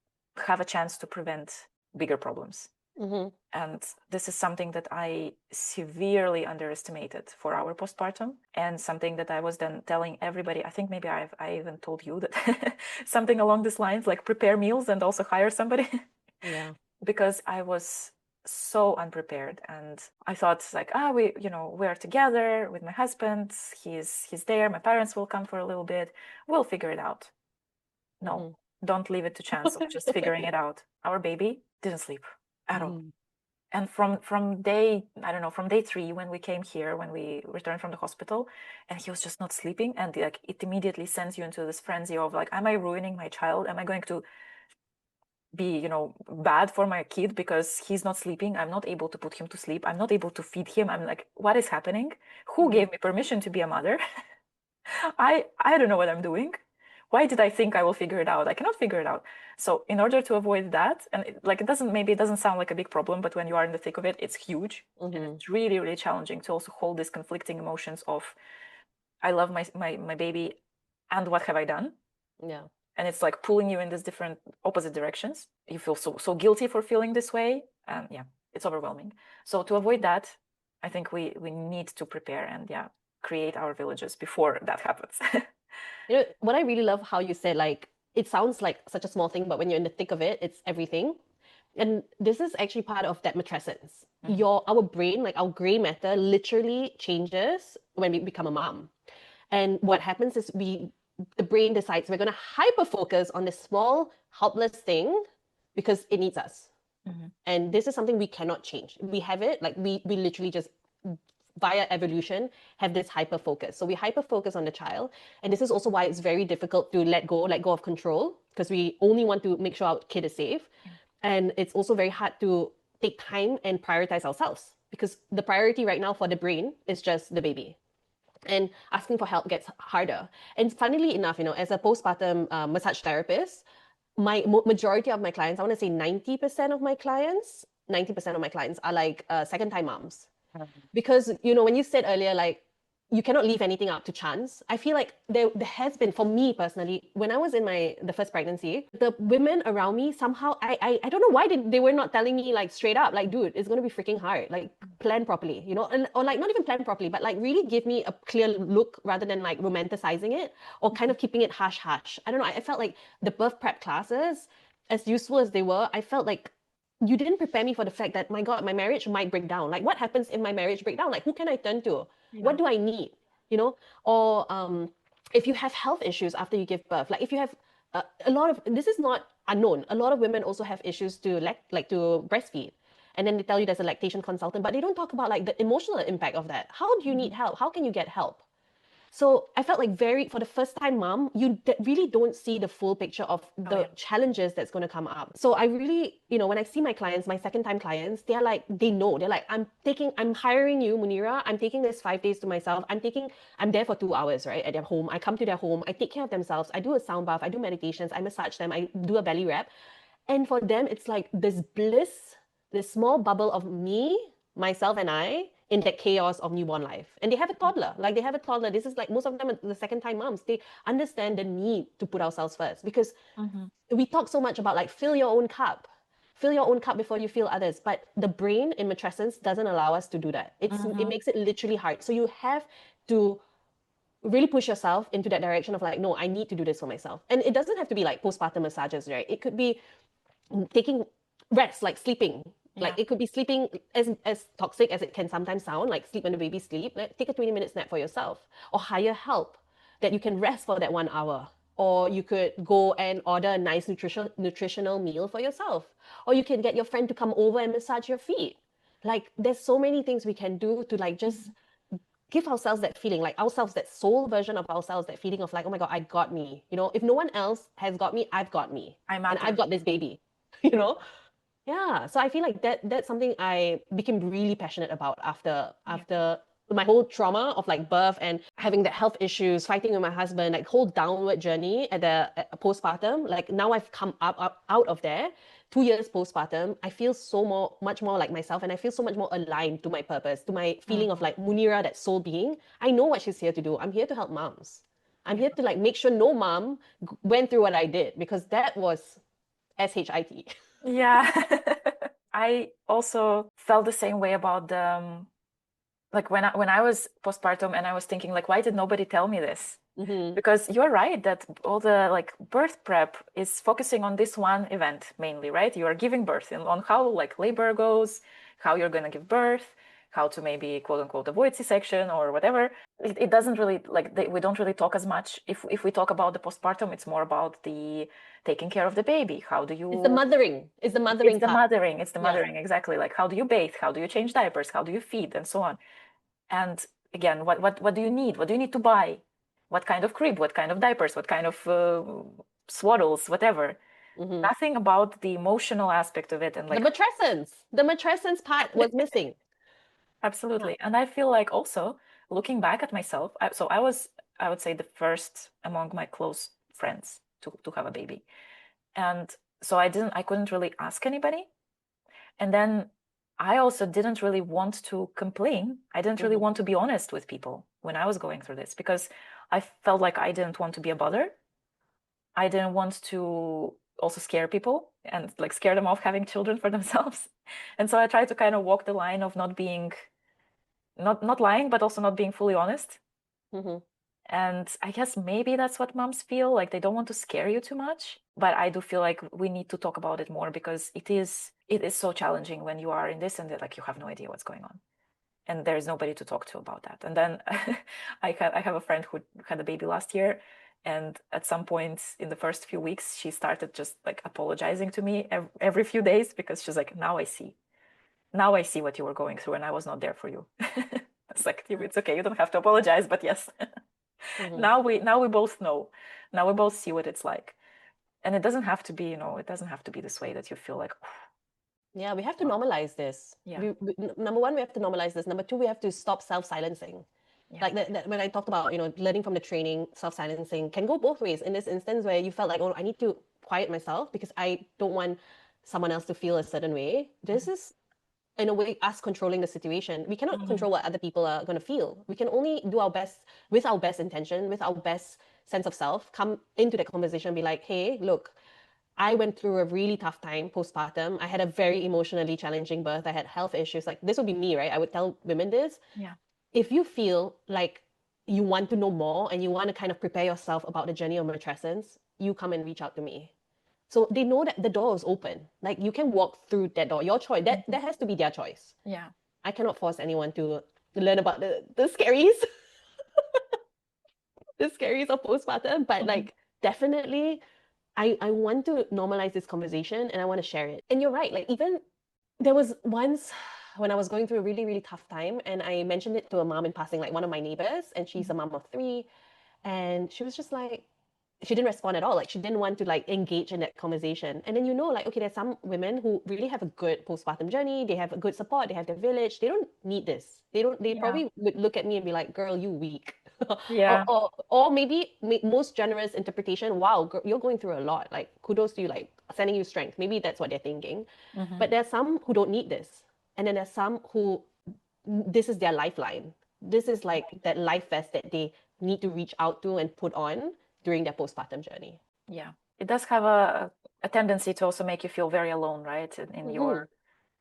have a chance to prevent bigger problems. Mm-hmm. And this is something that I severely underestimated for our postpartum, and something that I was then telling everybody. I think maybe I even told you that something along these lines, like prepare meals and also hire somebody. Yeah. Because I was so unprepared, and I thought, like, we're together with my husband. He's there. My parents will come for a little bit. We'll figure it out. No, Mm-hmm. don't leave it to chance of just figuring it out. Our baby didn't sleep at all. Mm-hmm. And from day, I don't know, from day 3, when we came here, when we returned from the hospital, and he was just not sleeping, and like it immediately sends you into this frenzy of like, am I ruining my child? Am I going to be, bad for my kid because he's not sleeping? I'm not able to put him to sleep. I'm not able to feed him. I'm like, what is happening? Who Mm-hmm. gave me permission to be a mother? I don't know what I'm doing. Why did I think I will figure it out? I cannot figure it out. So in order to avoid that, and it doesn't sound like a big problem, but when you are in the thick of it, it's huge. And Mm-hmm. it's really, really challenging to also hold these conflicting emotions of, I love my baby, and what have I done? Yeah. And it's like pulling you in these different opposite directions. You feel so guilty for feeling this way. And yeah, it's overwhelming. So to avoid that, I think we need to prepare and create our villages before that happens. What I really love how you said, like, it sounds like such a small thing, but when you're in the thick of it, it's everything. And this is actually part of that matrescence. Our brain, like our gray matter, literally changes when we become a mom. And what happens is the brain decides we're going to hyper focus on this small, helpless thing because it needs us. And this is something we cannot change. We have it, like we literally just via evolution have this hyper focus. So we hyper focus on the child. And this is also why it's very difficult to let go of control, because we only want to make sure our kid is safe. And it's also very hard to take time and prioritize ourselves, because the priority right now for the brain is just the baby. And asking for help gets harder. And funnily enough, as a postpartum massage therapist, my majority of my clients, I want to say 90% of my clients, 90% of my clients are like second-time moms. Because, when you said earlier, like, you cannot leave anything up to chance. I feel like there has been, for me personally, when I was in the first pregnancy, the women around me somehow, I don't know why they were not telling me like straight up, like, dude, it's going to be freaking hard. Like, plan properly, or like not even plan properly, but like really give me a clear look rather than like romanticizing it or kind of keeping it hush hush. I don't know. I felt like the birth prep classes, as useful as they were, I felt like you didn't prepare me for the fact that, my God, my marriage might break down. Like, what happens if my marriage break down? Like, who can I turn to? Yeah. What do I need? Or if you have health issues after you give birth, like if you have a lot of, this is not unknown. A lot of women also have issues to to breastfeed. And then they tell you there's a lactation consultant, but they don't talk about like the emotional impact of that. How do you need help? How can you get help? So I felt like for the first time mom, you really don't see the full picture of the challenges that's going to come up. So I really, when I see my clients, my second time clients, they're like, they're like, I'm hiring you, Munirah. I'm taking this 5 days to myself. I'm there for 2 hours, right? At their home. I come to their home. I take care of themselves. I do a sound bath. I do meditations. I massage them. I do a belly wrap. And for them, it's like this bliss, this small bubble of me, myself, and I in that chaos of newborn life. And they have a toddler. Like, they have a toddler. This is like, most of them are the second time moms. They understand the need to put ourselves first, because we talk so much about like, fill your own cup. Fill your own cup before you fill others. But the brain in matrescence doesn't allow us to do that. It makes it literally hard. So you have to really push yourself into that direction of like, no, I need to do this for myself. And it doesn't have to be like postpartum massages, right? It could be taking rest, like sleeping. Like, it could be sleeping, as toxic as it can sometimes sound, like sleep when the baby sleep. Like, take a 20-minute nap for yourself, or hire help that you can rest for that 1 hour. Or you could go and order a nice nutritional meal for yourself. Or you can get your friend to come over and massage your feet. Like, there's so many things we can do to like just give ourselves that feeling, like ourselves, that soul version of ourselves, that feeling of like, oh my God, I got me. If no one else has got me, I've got me. And I've got this baby, you know? Yeah. So I feel like that's something I became really passionate about after my whole trauma of like birth and having the health issues, fighting with my husband, like whole downward journey at postpartum. Like, now I've come up out of there. 2 years postpartum, I feel much more like myself, and I feel so much more aligned to my purpose, to my feeling of like Munirah, that soul being. I know what she's here to do. I'm here to help moms. I'm here to like make sure no mom went through what I did, because that was SHIT. Yeah. I also felt the same way about like when I was postpartum, and I was thinking like, why did nobody tell me this? Because you're right that all the like birth prep is focusing on this one event mainly, right? You are giving birth, and on how like labor goes, how you're going to give birth, how to maybe quote unquote avoid C-section or whatever. It doesn't really like, we don't really talk as much. If we talk about the postpartum, it's more about the taking care of the baby. How do you? It's the mothering. It's the mothering. It's the mothering. It's the mothering, exactly. Like, how do you bathe? How do you change diapers? How do you feed, and so on. And again, what do you need? What do you need to buy? What kind of crib? What kind of diapers? What kind of swaddles? Whatever. Nothing about the emotional aspect of it, and like the matrescence part was missing. Absolutely. And I feel like also looking back at myself, so I would say the first among my close friends to have a baby. And so I couldn't really ask anybody. And then I also didn't really want to complain. I didn't really want to be honest with people when I was going through this, because I felt like I didn't want to be a bother. I didn't want to also scare people and like scare them off having children for themselves. And so I tried to kind of walk the line of not being, not lying, but also not being fully honest. And I guess maybe that's what moms feel, like they don't want to scare you too much. But I do feel like we need to talk about it more, because it is so challenging when you are in this and like you have no idea what's going on. And there's nobody to talk to about that. And then I have a friend who had a baby last year. And at some point in the first few weeks, she started just like apologizing to me every few days, because she's like, now I see what you were going through, and I was not there for you. It's like, it's okay, you don't have to apologize, but yes. Now we both know. Now we both see what it's like. And it doesn't have to be, it doesn't have to be this way that you feel like, Yeah, we have to normalize this. Yeah. Number one, we have to normalize this. Number two, we have to stop self-silencing. Yeah. Like that when I talked about, learning from the training, self-silencing can go both ways. In this instance where you felt like, oh, I need to quiet myself because I don't want someone else to feel a certain way. This is, in a way, us controlling the situation. We cannot Mhm. control what other people are going to feel. We can only do our best with our best intention, with our best sense of self, come into that conversation and be like, hey, look, I went through a really tough time postpartum. I had a very emotionally challenging birth. I had health issues. Like, this would be me, right? I would tell women this. Yeah. If you feel like you want to know more and you want to kind of prepare yourself about the journey of matrescence, you come and reach out to me. So they know that the door is open. Like, you can walk through that door. Your choice. That has to be their choice. Yeah. I cannot force anyone to learn about the scaries, the scaries of postpartum. But Mhm. like, definitely, I want to normalize this conversation and I want to share it. And you're right. Like, even there was once when I was going through a really, really tough time, and I mentioned it to a mom in passing, like one of my neighbors, and she's a mom of three, and she was just like, she didn't respond at all. Like, she didn't want to like engage in that conversation. And then, like, okay, there's some women who really have a good postpartum journey. They have a good support. They have their village. They don't need this. They don't. They Yeah. probably would look at me and be like, "Girl, you weak," Yeah. or maybe most generous interpretation. Wow, girl, you're going through a lot. Like, kudos to you. Like, sending you strength. Maybe that's what they're thinking. Mhm. But there's some who don't need this, and then there's some who this is their lifeline. This is like that life vest that they need to reach out to and put on during their postpartum journey. Yeah. It does have a tendency to also make you feel very alone, right? Mm-hmm.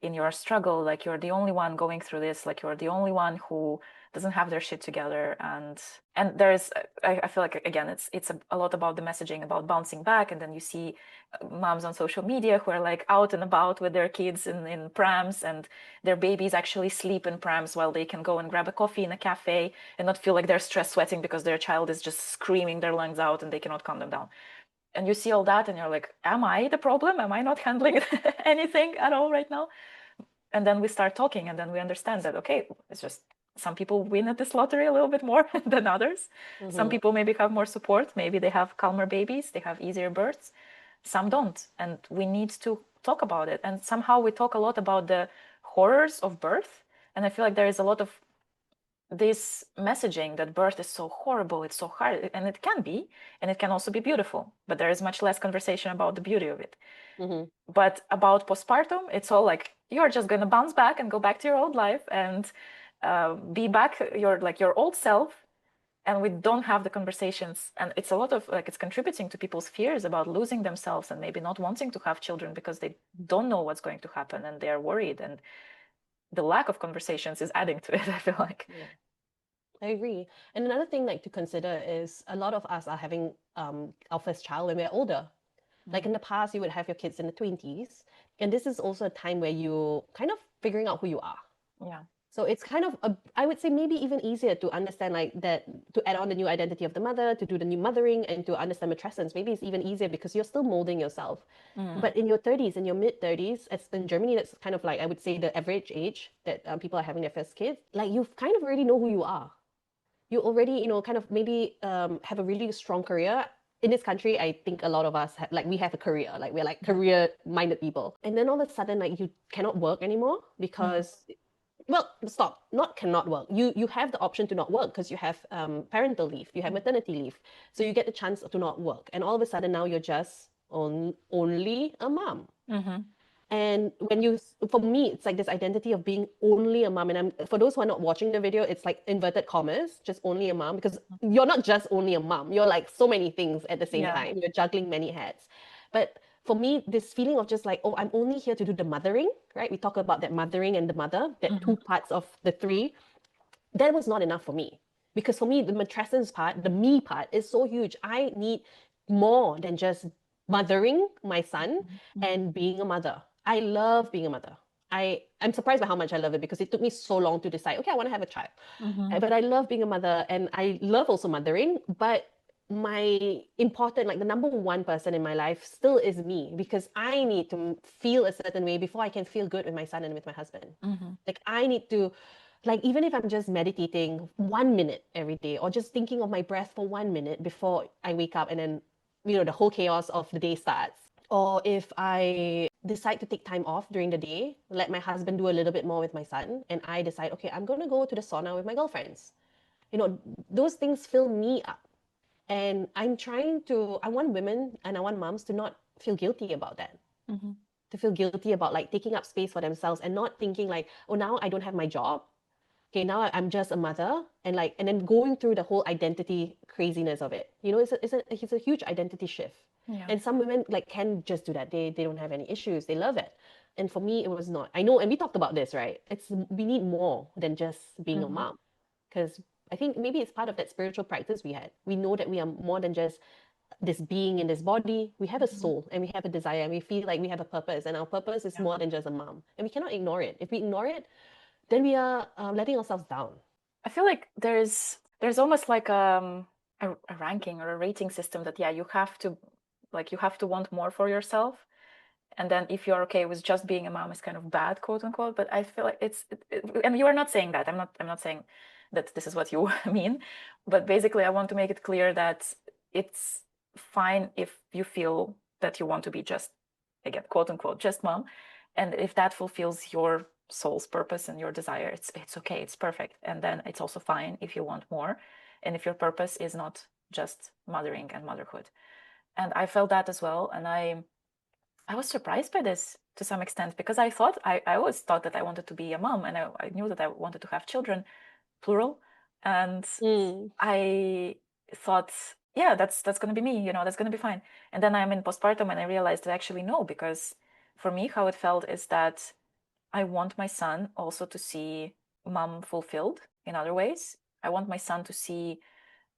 In your struggle, like you're the only one going through this, like you're the only one who doesn't have their shit together. And there's I feel like, again, it's a lot about the messaging, about bouncing back. And then you see moms on social media who are like out and about with their kids in prams, and their babies actually sleep in prams while they can go and grab a coffee in a cafe and not feel like they're stress sweating because their child is just screaming their lungs out and they cannot calm them down. And you see all that and you're like, am I the problem? Am I not handling anything at all right now? And then we start talking, and then we understand that, okay, it's just some people win at this lottery a little bit more than others. Some Mm-hmm. people maybe have more support, maybe they have calmer babies, they have easier births, some don't. And we need to talk about it. And somehow we talk a lot about the horrors of birth. And I feel like there is a lot of this messaging that birth is so horrible, it's so hard, and it can be, and it can also be beautiful, but there is much less conversation about the beauty of it. Mm-hmm. But about postpartum, it's all like you're just going to bounce back and go back to your old life and be back your old self. And we don't have the conversations, and it's a lot of like, it's contributing to people's fears about losing themselves and maybe not wanting to have children because they don't know what's going to happen and they're worried, and the lack of conversations is adding to it. I feel like. Yeah, I agree. And another thing like to consider is a lot of us are having our first child when we're older. Like in the past, you would have your kids in the 20s, and this is also a time where you kind of figuring out who you are. Yeah. So it's kind of I would say maybe even easier to understand like that, to add on the new identity of the mother, to do the new mothering, and to understand matrescence. Maybe it's even easier because you're still molding yourself. Mm. But in your 30s, in your mid 30s, as in Germany, that's kind of like I would say the average age that people are having their first kids. Like you kind of already know who you are. You already kind of maybe have a really strong career. In this country, I think a lot of us like we have a career, like we're like career minded people, and then all of a sudden like you cannot work anymore Mm. because well, stop, not cannot work. You have the option to not work because you have parental leave, you have maternity leave, so you get the chance to not work, and all of a sudden now you're just only a mom. Mm-hmm. And when you, for me, it's like this identity of being only a mom. And for those who are not watching the video, it's like inverted commas, just only a mom, because you're not just only a mom. You're like so many things at the same Yeah. time. You're juggling many hats. But for me, this feeling of just like, oh, I'm only here to do the mothering, right? We talk about that mothering and the mother, that Mm-hmm. two parts of the three. That was not enough for me. Because for me, the matrescence part, the me part, is so huge. I need more than just mothering my son Mm-hmm. and being a mother. I love being a mother. I'm surprised by how much I love it because it took me so long to decide, okay, I want to have a child. Mm-hmm. But I love being a mother and I love also mothering. But my important, like the number one person in my life still is me because I need to feel a certain way before I can feel good with my son and with my husband. Mm-hmm. Like I need to, like even if I'm just meditating 1 minute every day or just thinking of my breath for 1 minute before I wake up and then the whole chaos of the day starts. Or if I decide to take time off during the day, let my husband do a little bit more with my son, and I decide, okay, I'm going to go to the sauna with my girlfriends. You know, those things fill me up. And I want women and I want moms to not feel guilty about that. Mm-hmm. To feel guilty about like taking up space for themselves and not thinking like, oh, now I don't have my job. Okay, now I'm just a mother, and then going through the whole identity craziness of it. You know, it's a huge identity shift. Yeah. And some women like can just do that. They don't have any issues. They love it. And for me, it was not. I know, and we talked about this, right? We need more than just being a Mm-hmm. mom, because I think maybe it's part of that spiritual practice we had. We know that we are more than just this being in this body. We have a soul and we have a desire and we feel like we have a purpose, and our purpose is Yeah. more than just a mom, and we cannot ignore it. If we ignore it, then we are letting ourselves down. I feel like there's almost like a ranking or a rating system that you have to want more for yourself, and then if you're okay with just being a mom is kind of bad, quote unquote. But I feel like and you are not saying that. I'm not saying that this is what you mean, but basically I want to make it clear that it's fine if you feel that you want to be just, again, quote unquote, just mom, and if that fulfills your soul's purpose and your desire, it's okay, it's perfect. And then it's also fine if you want more, and if your purpose is not just mothering and motherhood. And I felt that as well, and I was surprised by this to some extent, because I always thought that I wanted to be a mom, and I knew that I wanted to have children, plural, and I thought, yeah, that's going to be me, that's going to be fine. And then I'm in postpartum and I realized that actually no, because for me how it felt is that I want my son also to see mom fulfilled in other ways. I want my son to see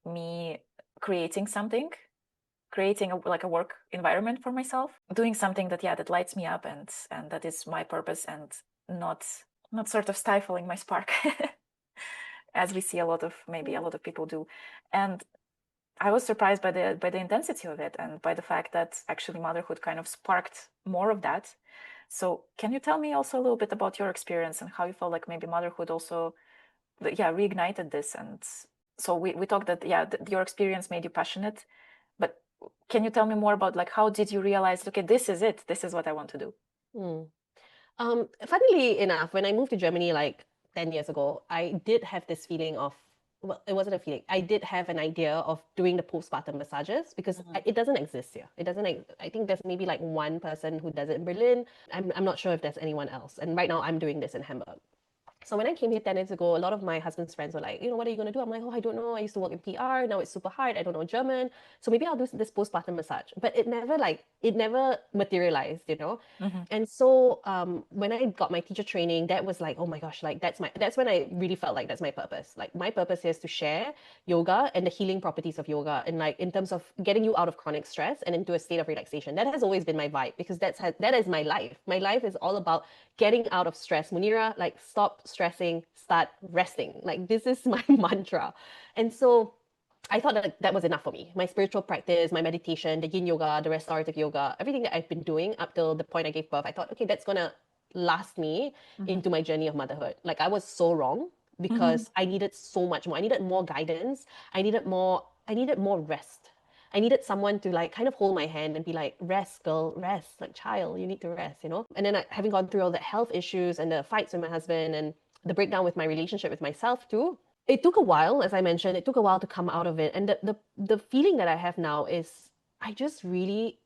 me creating something, creating a work environment for myself, doing something that lights me up, and that is my purpose, and not sort of stifling my spark as we see a lot of people do. And I was surprised by the intensity of it, and by the fact that actually motherhood kind of sparked more of that. So can you tell me also a little bit about your experience and how you felt like maybe motherhood also reignited this? And so we talked that your experience made you passionate, but can you tell me more about like how did you realize, okay, this is it, this is what I want to do? Funnily enough, when I moved to Germany like 10 years ago, I did have this feeling of, well, it wasn't a feeling. I did have an idea of doing the postpartum massages, because it doesn't exist here. It doesn't. I think there's maybe like one person who does it in Berlin. I'm not sure if there's anyone else. And right now I'm doing this in Hamburg. So when I came here 10 years ago, a lot of my husband's friends were like, what are you going to do? I'm like, oh, I don't know. I used to work in PR. Now it's super hard. I don't know German. So maybe I'll do this postpartum massage. But it never materialized. And so when I got my teacher training, that was like, oh my gosh, like that's when I really felt like that's my purpose. Like my purpose is to share yoga and the healing properties of yoga, and like in terms of getting you out of chronic stress and into a state of relaxation. That has always been my vibe, because that is my life. My life is all about getting out of stress. Munirah, like stop stressing, start resting. Like this is my mantra. And so I thought that was enough for me. My spiritual practice, my meditation, the yin yoga, the restorative yoga, everything that I've been doing up till the point I gave birth, I thought, okay, that's gonna last me into my journey of motherhood. Like I was so wrong, because I needed so much more. I needed more guidance. I needed more rest. I needed someone to like kind of hold my hand and be like, rest, girl, rest. Like, child, you need to rest. And then having gone through all the health issues and the fights with my husband and the breakdown with my relationship with myself too, it took a while, as I mentioned, it took a while to come out of it. And the feeling that I have now is I just really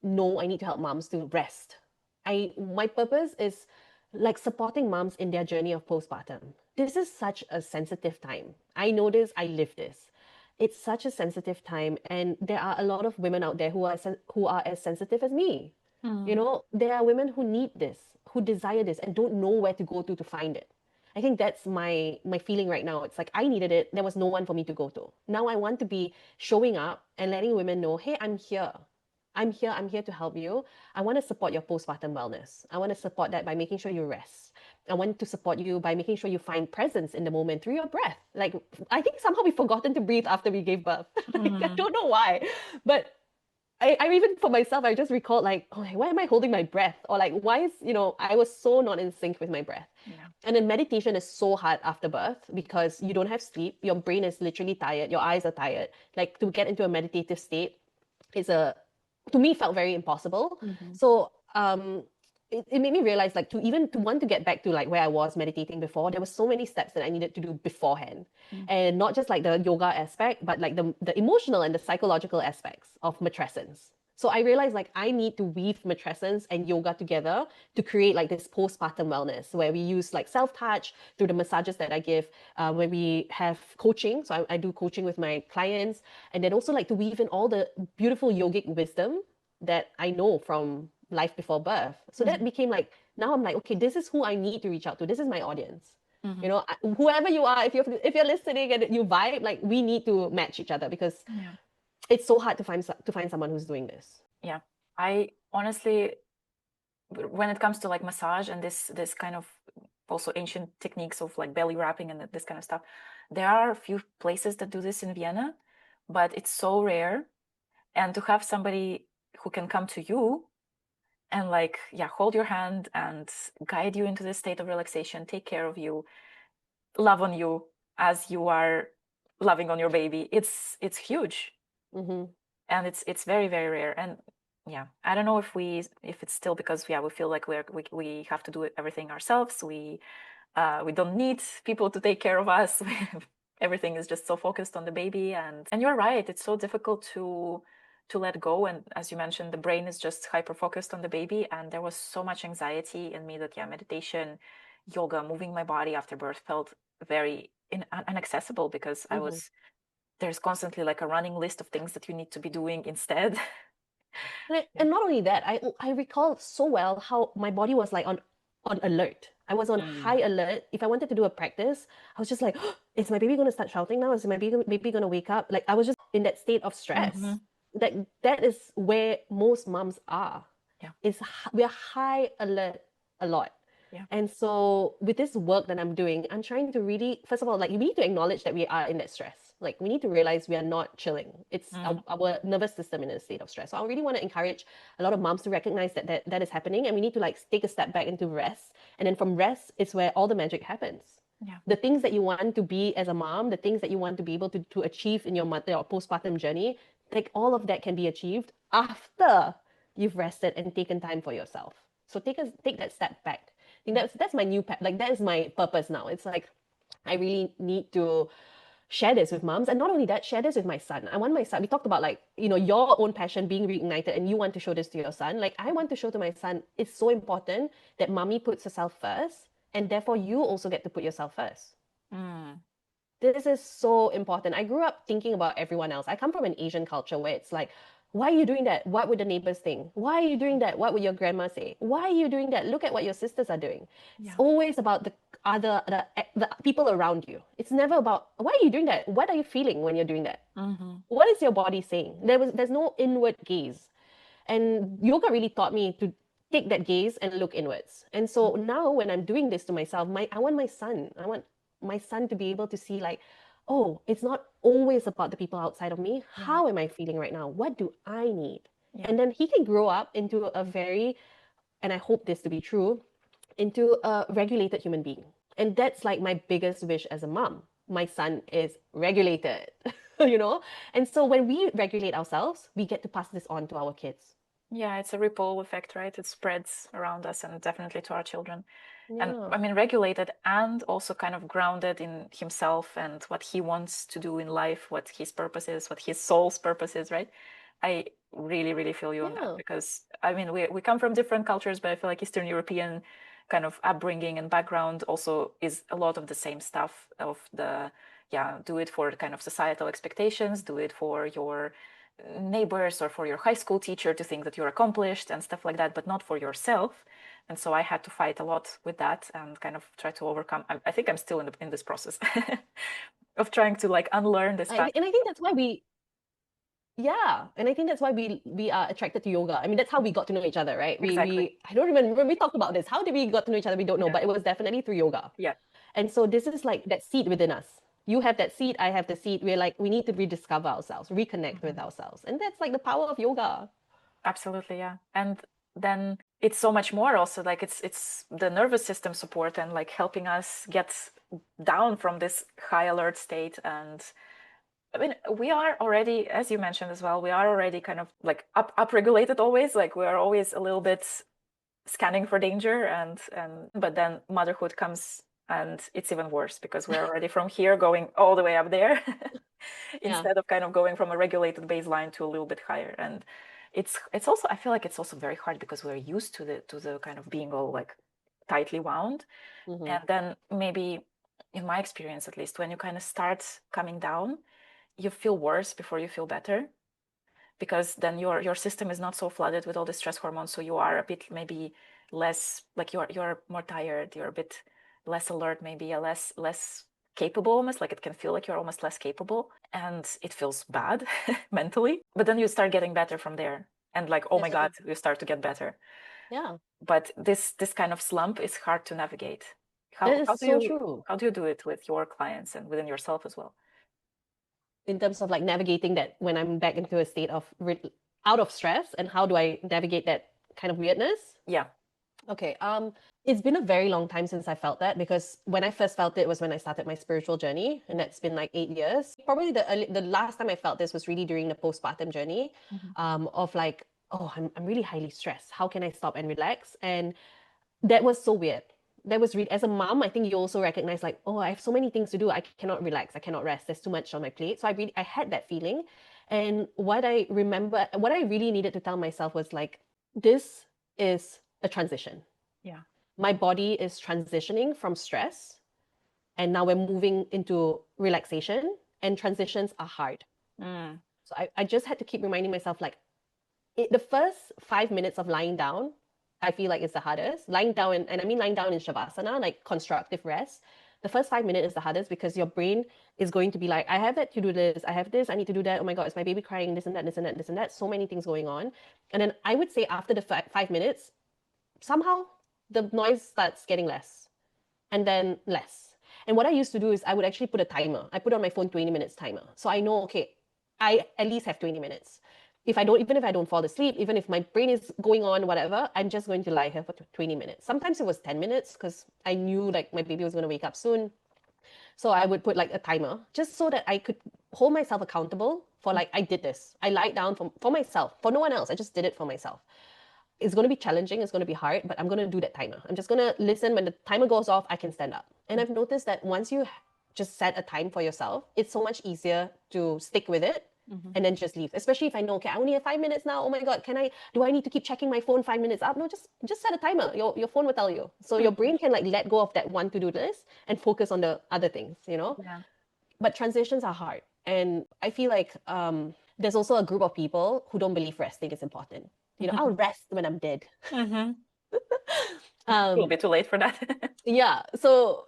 know I need to help moms to rest. My purpose is like supporting moms in their journey of postpartum. This is such a sensitive time. I know this, I live this. It's such a sensitive time, and there are a lot of women out there who are as sensitive as me. There are women who need this, who desire this, and don't know where to go to find it. I think that's my feeling right now. It's like I needed it. There was no one for me to go to. Now I want to be showing up and letting women know, hey, I'm here. I'm here. I'm here to help you. I want to support your postpartum wellness. I want to support that by making sure you rest. I want to support you by making sure you find presence in the moment through your breath. Like, I think somehow we've forgotten to breathe after we gave birth. I don't know why. But I even for myself, I just recalled like, oh, why am I holding my breath? Or like, why is, I was so not in sync with my breath. Yeah. And then meditation is so hard after birth, because you don't have sleep. Your brain is literally tired. Your eyes are tired. Like to get into a meditative state to me, felt very impossible. So it made me realize like to want to get back to like where I was meditating before, there were so many steps that I needed to do beforehand. And not just like the yoga aspect, but like the emotional and the psychological aspects of matrescence. So I realized like I need to weave matrescence and yoga together to create like this postpartum wellness where we use like self-touch through the massages that I give, where we have coaching. So I do coaching with my clients, and then also like to weave in all the beautiful yogic wisdom that I know from life before birth. So that became like, now I'm like, okay, this is who I need to reach out to. This is my audience. You know, whoever you are, if you're listening and you vibe, like we need to match each other, because it's so hard to find someone who's doing this. Yeah, I honestly, when it comes to like massage and this kind of also ancient techniques of like belly wrapping and this kind of stuff, there are a few places that do this in Vienna, but it's so rare. And to have somebody who can come to you and like, yeah, hold your hand and guide you into this state of relaxation, take care of you, love on you as you are loving on your baby, it's huge. And it's very, very rare. And yeah, I don't know if it's still because we feel like we have to do everything ourselves. We don't need people to take care of us. Everything is just so focused on the baby, and you're right, it's so difficult to let go. And as you mentioned, the brain is just hyper focused on the baby, and there was so much anxiety in me that meditation, yoga, moving my body after birth felt very inaccessible, because there's constantly like a running list of things that you need to be doing instead. And not only that, I recall so well how my body was like on alert. I was on high alert. If I wanted to do a practice, I was just like, oh, is my baby going to start shouting now? Is my baby going to wake up? Like I was just in that state of stress. That is where most moms are. We are high alert a lot. And so with this work that I'm doing, I'm trying to really, first of all, like we need to acknowledge that we are in that stress. Like we need to realize we are not chilling. It's our nervous system in a state of stress. So I really want to encourage a lot of moms to recognize that is happening, and we need to like take a step back into rest. And then from rest is where all the magic happens. The things that you want to be as a mom, the things that you want to be able to achieve in your postpartum journey, like all of that can be achieved after you've rested and taken time for yourself. So take that step back. I think that's my new like that is my purpose now. It's like I really need to share this with moms, and not only that, share this with my son. I want my son, we talked about like, you know, your own passion being reignited, and you want to show this to your son. Like I want to show to my son, it's so important that mommy puts herself first, and therefore you also get to put yourself first. This is so important. I grew up thinking about everyone else. I come from an Asian culture where it's like, why are you doing that? What would the neighbors think? Why are you doing that? What would your grandma say? Why are you doing that? Look at what your sisters are doing. It's always about the people around you. It's never about, why are you doing that? What are you feeling when you're doing that? What is your body saying? There's no inward gaze. And yoga really taught me to take that gaze and look inwards. And so now when I'm doing this to myself, I want my son to be able to see like, oh, it's not always about the people outside of me. How am I feeling right now? What do I need? And then he can grow up into a very, and I hope this to be true, into a regulated human being. And that's like my biggest wish as a mom. My son is regulated, you know? And so when we regulate ourselves, we get to pass this on to our kids. Yeah, it's a ripple effect, right? It spreads around us, and definitely to our children. And I mean, regulated and also kind of grounded in himself and what he wants to do in life, what his purpose is, what his soul's purpose is, right? I really, really feel you on that, because I mean, we come from different cultures, but I feel like Eastern European kind of upbringing and background also is a lot of the same stuff of the, do it for kind of societal expectations, do it for your neighbors or for your high school teacher to think that you're accomplished and stuff like that, but not for yourself. And so I had to fight a lot with that and kind of try to overcome. I think I'm still in this process of trying to like unlearn this. And I think that's why and I think that's why we are attracted to yoga. I mean, that's how we got to know each other, right? Exactly. I don't remember when we talked about this. How did we got to know each other? We don't know, but it was definitely through yoga. And so this is like that seed within us. You have that seed, I have the seed. We're like, we need to rediscover ourselves, reconnect with ourselves. And that's like the power of yoga. Absolutely, yeah. And then it's so much more also, like it's the nervous system support and like helping us get down from this high alert state. And I mean, we are already, as you mentioned as well, we are already kind of like up regulated always. Like we are always a little bit scanning for danger, and but then motherhood comes and it's even worse because we're already from here going all the way up there instead of kind of going from a regulated baseline to a little bit higher. And it's also, I feel like it's also very hard because we're used to the kind of being all like tightly wound. And then maybe in my experience, at least, when you kind of start coming down, you feel worse before you feel better, because then your system is not so flooded with all the stress hormones, so you are a bit maybe less, like you're more tired, you're a bit less alert, maybe a less capable, almost like it can feel like you're almost less capable, and it feels bad mentally. But then you start getting better from there, and like, oh my God, you start to get better. Yeah. But this kind of slump is hard to navigate. That is so true. How do you do it with your clients and within yourself as well? In terms of like navigating that when I'm back into a state of out of stress, and how do I navigate that kind of weirdness? Yeah. Okay. It's been a very long time since I felt that, because when I first felt it was when I started my spiritual journey, and that's been like 8 years. Probably the last time I felt this was really during the postpartum journey, of like, oh, I'm really highly stressed. How can I stop and relax? And that was so weird. That was really, as a mom, I think you also recognize like, oh, I have so many things to do. I cannot relax. I cannot rest. There's too much on my plate. So I had that feeling. And what I remember, what I really needed to tell myself was like, this is a transition. Yeah. My body is transitioning from stress, and now we're moving into relaxation, and transitions are hard. So I just had to keep reminding myself like, the first 5 minutes of lying down, I feel like it's the hardest. Lying down, and I mean lying down in Shavasana, like constructive rest. The first 5 minutes is the hardest because your brain is going to be like, I have that to do this, I have this, I need to do that. Oh my God, is my baby crying? This and that, this and that, this and that. So many things going on. And then I would say after the 5 minutes, somehow the noise starts getting less, and then less. And what I used to do is I would actually put a timer. I put on my phone 20 minutes timer. So I know, okay, I at least have 20 minutes. Even if I don't fall asleep, even if my brain is going on, whatever, I'm just going to lie here for 20 minutes. Sometimes it was 10 minutes because I knew like my baby was going to wake up soon. So I would put like a timer just so that I could hold myself accountable for like, I did this. I lied down for myself, for no one else. I just did it for myself. It's going to be challenging, it's going to be hard, but I'm going to do that timer. I'm just going to listen. When the timer goes off, I can stand up. And I've noticed that once you just set a time for yourself, it's so much easier to stick with it and then just leave. Especially if I know, okay, I only have 5 minutes now. Oh my God, do I need to keep checking my phone 5 minutes up? No, just set a timer. Your phone will tell you. So your brain can like let go of that one to-do list and focus on the other things, you know? Yeah. But transitions are hard. And I feel like there's also a group of people who don't believe resting is important. You know, I'll rest when I'm dead. A little bit too late for that. Yeah. So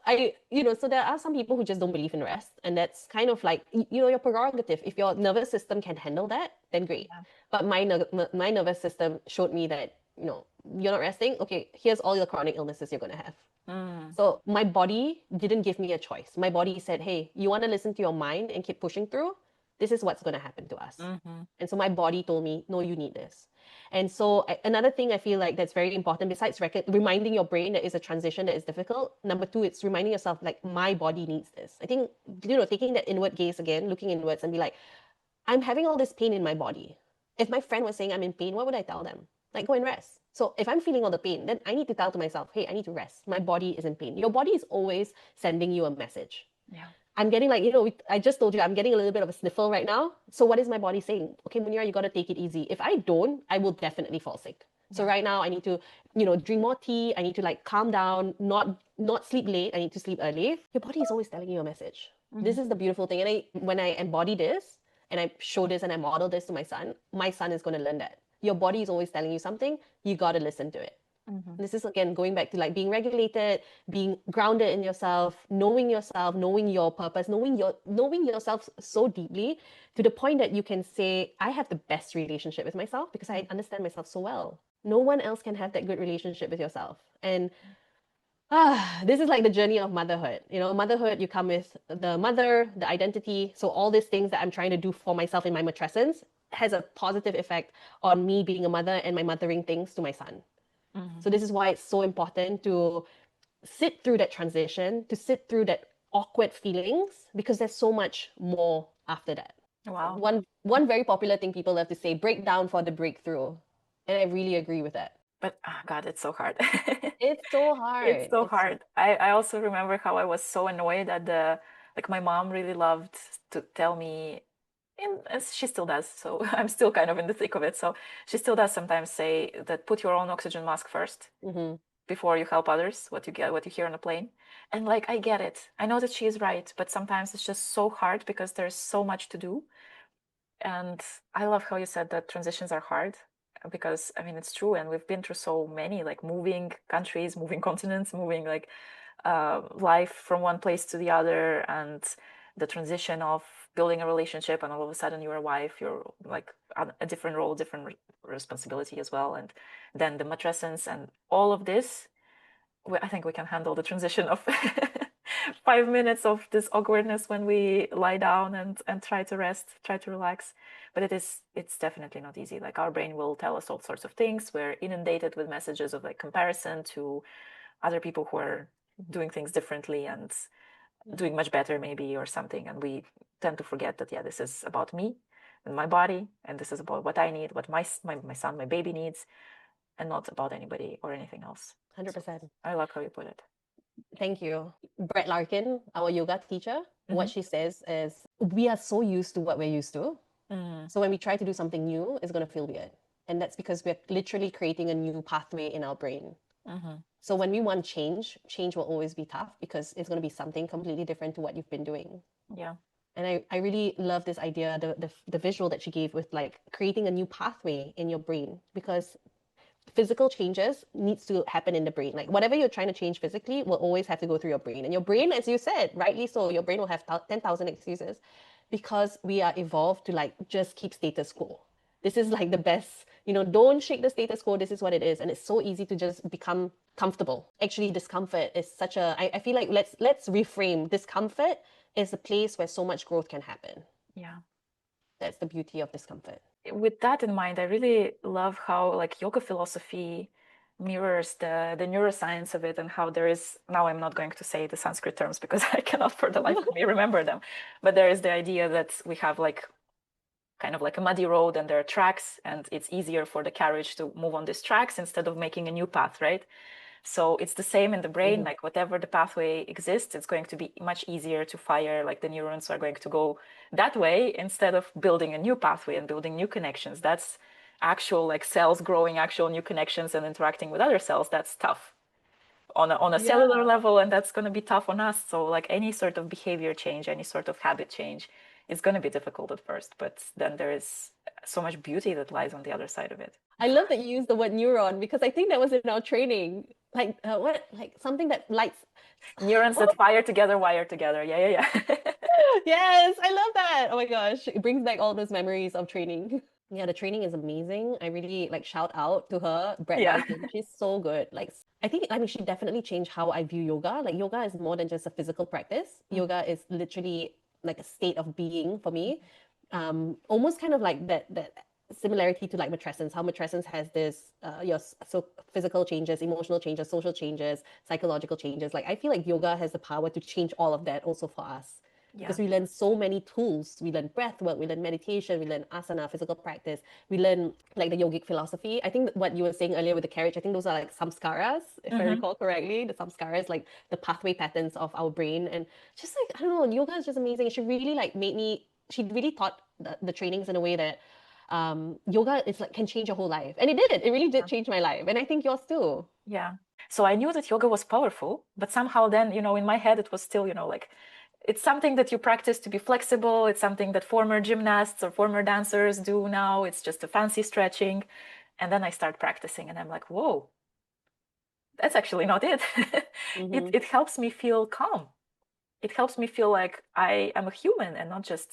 so there are some people who just don't believe in rest. And that's kind of like, your prerogative. If your nervous system can handle that, then great. Yeah. But my nervous system showed me that, you're not resting. Okay, here's all your chronic illnesses you're going to have. So my body didn't give me a choice. My body said, hey, you want to listen to your mind and keep pushing through? This is what's going to happen to us. And so my body told me, no, you need this. And so another thing I feel like that's very important, besides reminding your brain that it's a transition that is difficult, number two, it's reminding yourself like, my body needs this. I think, taking that inward gaze again, looking inwards and be like, I'm having all this pain in my body. If my friend was saying I'm in pain, what would I tell them? Like, go and rest. So if I'm feeling all the pain, then I need to tell to myself, hey, I need to rest. My body is in pain. Your body is always sending you a message. Yeah. I'm getting like, I just told you, I'm getting a little bit of a sniffle right now. So what is my body saying? Okay, Munirah, you got to take it easy. If I don't, I will definitely fall sick. Yeah. So right now I need to, drink more tea. I need to like calm down, not sleep late. I need to sleep early. Your body is always telling you a message. This is the beautiful thing. And when I embody this and I show this and I model this to my son is going to learn that. Your body is always telling you something. You got to listen to it. This is again going back to like being regulated, being grounded in yourself, knowing your purpose, knowing yourself so deeply to the point that you can say, I have the best relationship with myself because I understand myself so well. No one else can have that good relationship with yourself. And this is like the journey of motherhood. Motherhood, you come with the mother, the identity. So all these things that I'm trying to do for myself in my matrescence has a positive effect on me being a mother and my mothering things to my son. So this is why it's so important to sit through that transition, to sit through that awkward feelings, because there's so much more after that. Wow. One very popular thing people love to say, break down for the breakthrough. And I really agree with that. But God, it's so hard. It's so It's hard. so It's hard. I also remember how I was so annoyed at the, like my mom really loved to tell me, and as she still does, so I'm still kind of in the thick of it. So she still does sometimes say that put your own oxygen mask first mm-hmm. before you help others, what you hear on a plane. And like I get it. I know that she is right, but sometimes it's just so hard because there's so much to do. And I love how you said that transitions are hard because I mean it's true, and we've been through so many, like moving countries, moving continents, moving like life from one place to the other, and the transition of building a relationship, and all of a sudden you're a wife, you're like a different role, different responsibility as well, and then the matrescence and all of this. I think we can handle the transition of 5 minutes of this awkwardness when we lie down and try to rest, try to relax. But it's definitely not easy. Like our brain will tell us all sorts of things. We're inundated with messages of like comparison to other people who are doing things differently and doing much better maybe or something. And we tend to forget that, yeah, this is about me and my body, and this is about what I need, what my son, my baby needs, and not about anybody or anything else. 100%. I love how you put it. Thank you. Brett Larkin, our yoga teacher, what Mm-hmm. she says is we are so used to what we're used to. Mm. So when we try to do something new, it's going to feel weird. And that's because we're literally creating a new pathway in our brain. Mm-hmm. So when we want change, change will always be tough because it's going to be something completely different to what you've been doing. Yeah. And I really love this idea, the visual that she gave with like creating a new pathway in your brain, because physical changes needs to happen in the brain. Like whatever you're trying to change physically will always have to go through your brain. And your brain, as you said, rightly so, your brain will have 10,000 excuses because we are evolved to like just keep status quo. This is like the best, don't shake the status quo. This is what it is. And it's so easy to just become comfortable. Actually, discomfort is such a, I feel like let's reframe. Discomfort is a place where so much growth can happen. Yeah. That's the beauty of discomfort. With that in mind, I really love how like yoga philosophy mirrors the neuroscience of it, and how there is, now I'm not going to say the Sanskrit terms because I cannot for the life of me remember them, but there is the idea that we have like kind of like a muddy road and there are tracks, and it's easier for the carriage to move on these tracks instead of making a new path, right? So it's the same in the brain, like whatever the pathway exists, it's going to be much easier to fire, like the neurons are going to go that way instead of building a new pathway and building new connections. That's actual like cells growing actual new connections and interacting with other cells. That's tough on a cellular Yeah. level, and that's going to be tough on us. So like any sort of behavior change, any sort of habit change is going to be difficult at first, but then there is so much beauty that lies on the other side of it. I love that you used the word neuron because I think that was in our training. Like what? Like something that lights. Neurons that fire together, wire together. Yeah, yeah, yeah. Yes, I love that. Oh my gosh, it brings back all those memories of training. Yeah, the training is amazing. I really like shout out to her, Brett Yeah. Larkin. She's so good. Like I mean she definitely changed how I view yoga. Like yoga is more than just a physical practice. Yoga is literally like a state of being for me. Almost kind of like that similarity to like matrescence, how matrescence has this your so physical changes, emotional changes, social changes, psychological changes. Like I feel like yoga has the power to change all of that also for us. Yeah. Because we learn so many tools. We learn breath work, we learn meditation, we learn asana, physical practice, we learn like the yogic philosophy. I think what you were saying earlier with the carriage, I think those are like samskaras, if I recall correctly. The samskaras, like the pathway patterns of our brain. And just like, I don't know, yoga is just amazing. She really like made me, she really taught the trainings in a way that yoga is like can change your whole life. And it did. It really did change my life. And I think yours too. Yeah. So I knew that yoga was powerful, but somehow then, in my head, it was still, like it's something that you practice to be flexible. It's something that former gymnasts or former dancers do now. It's just a fancy stretching. And then I start practicing and I'm like, whoa, that's actually not it. Mm-hmm. It helps me feel calm. It helps me feel like I am a human and not just,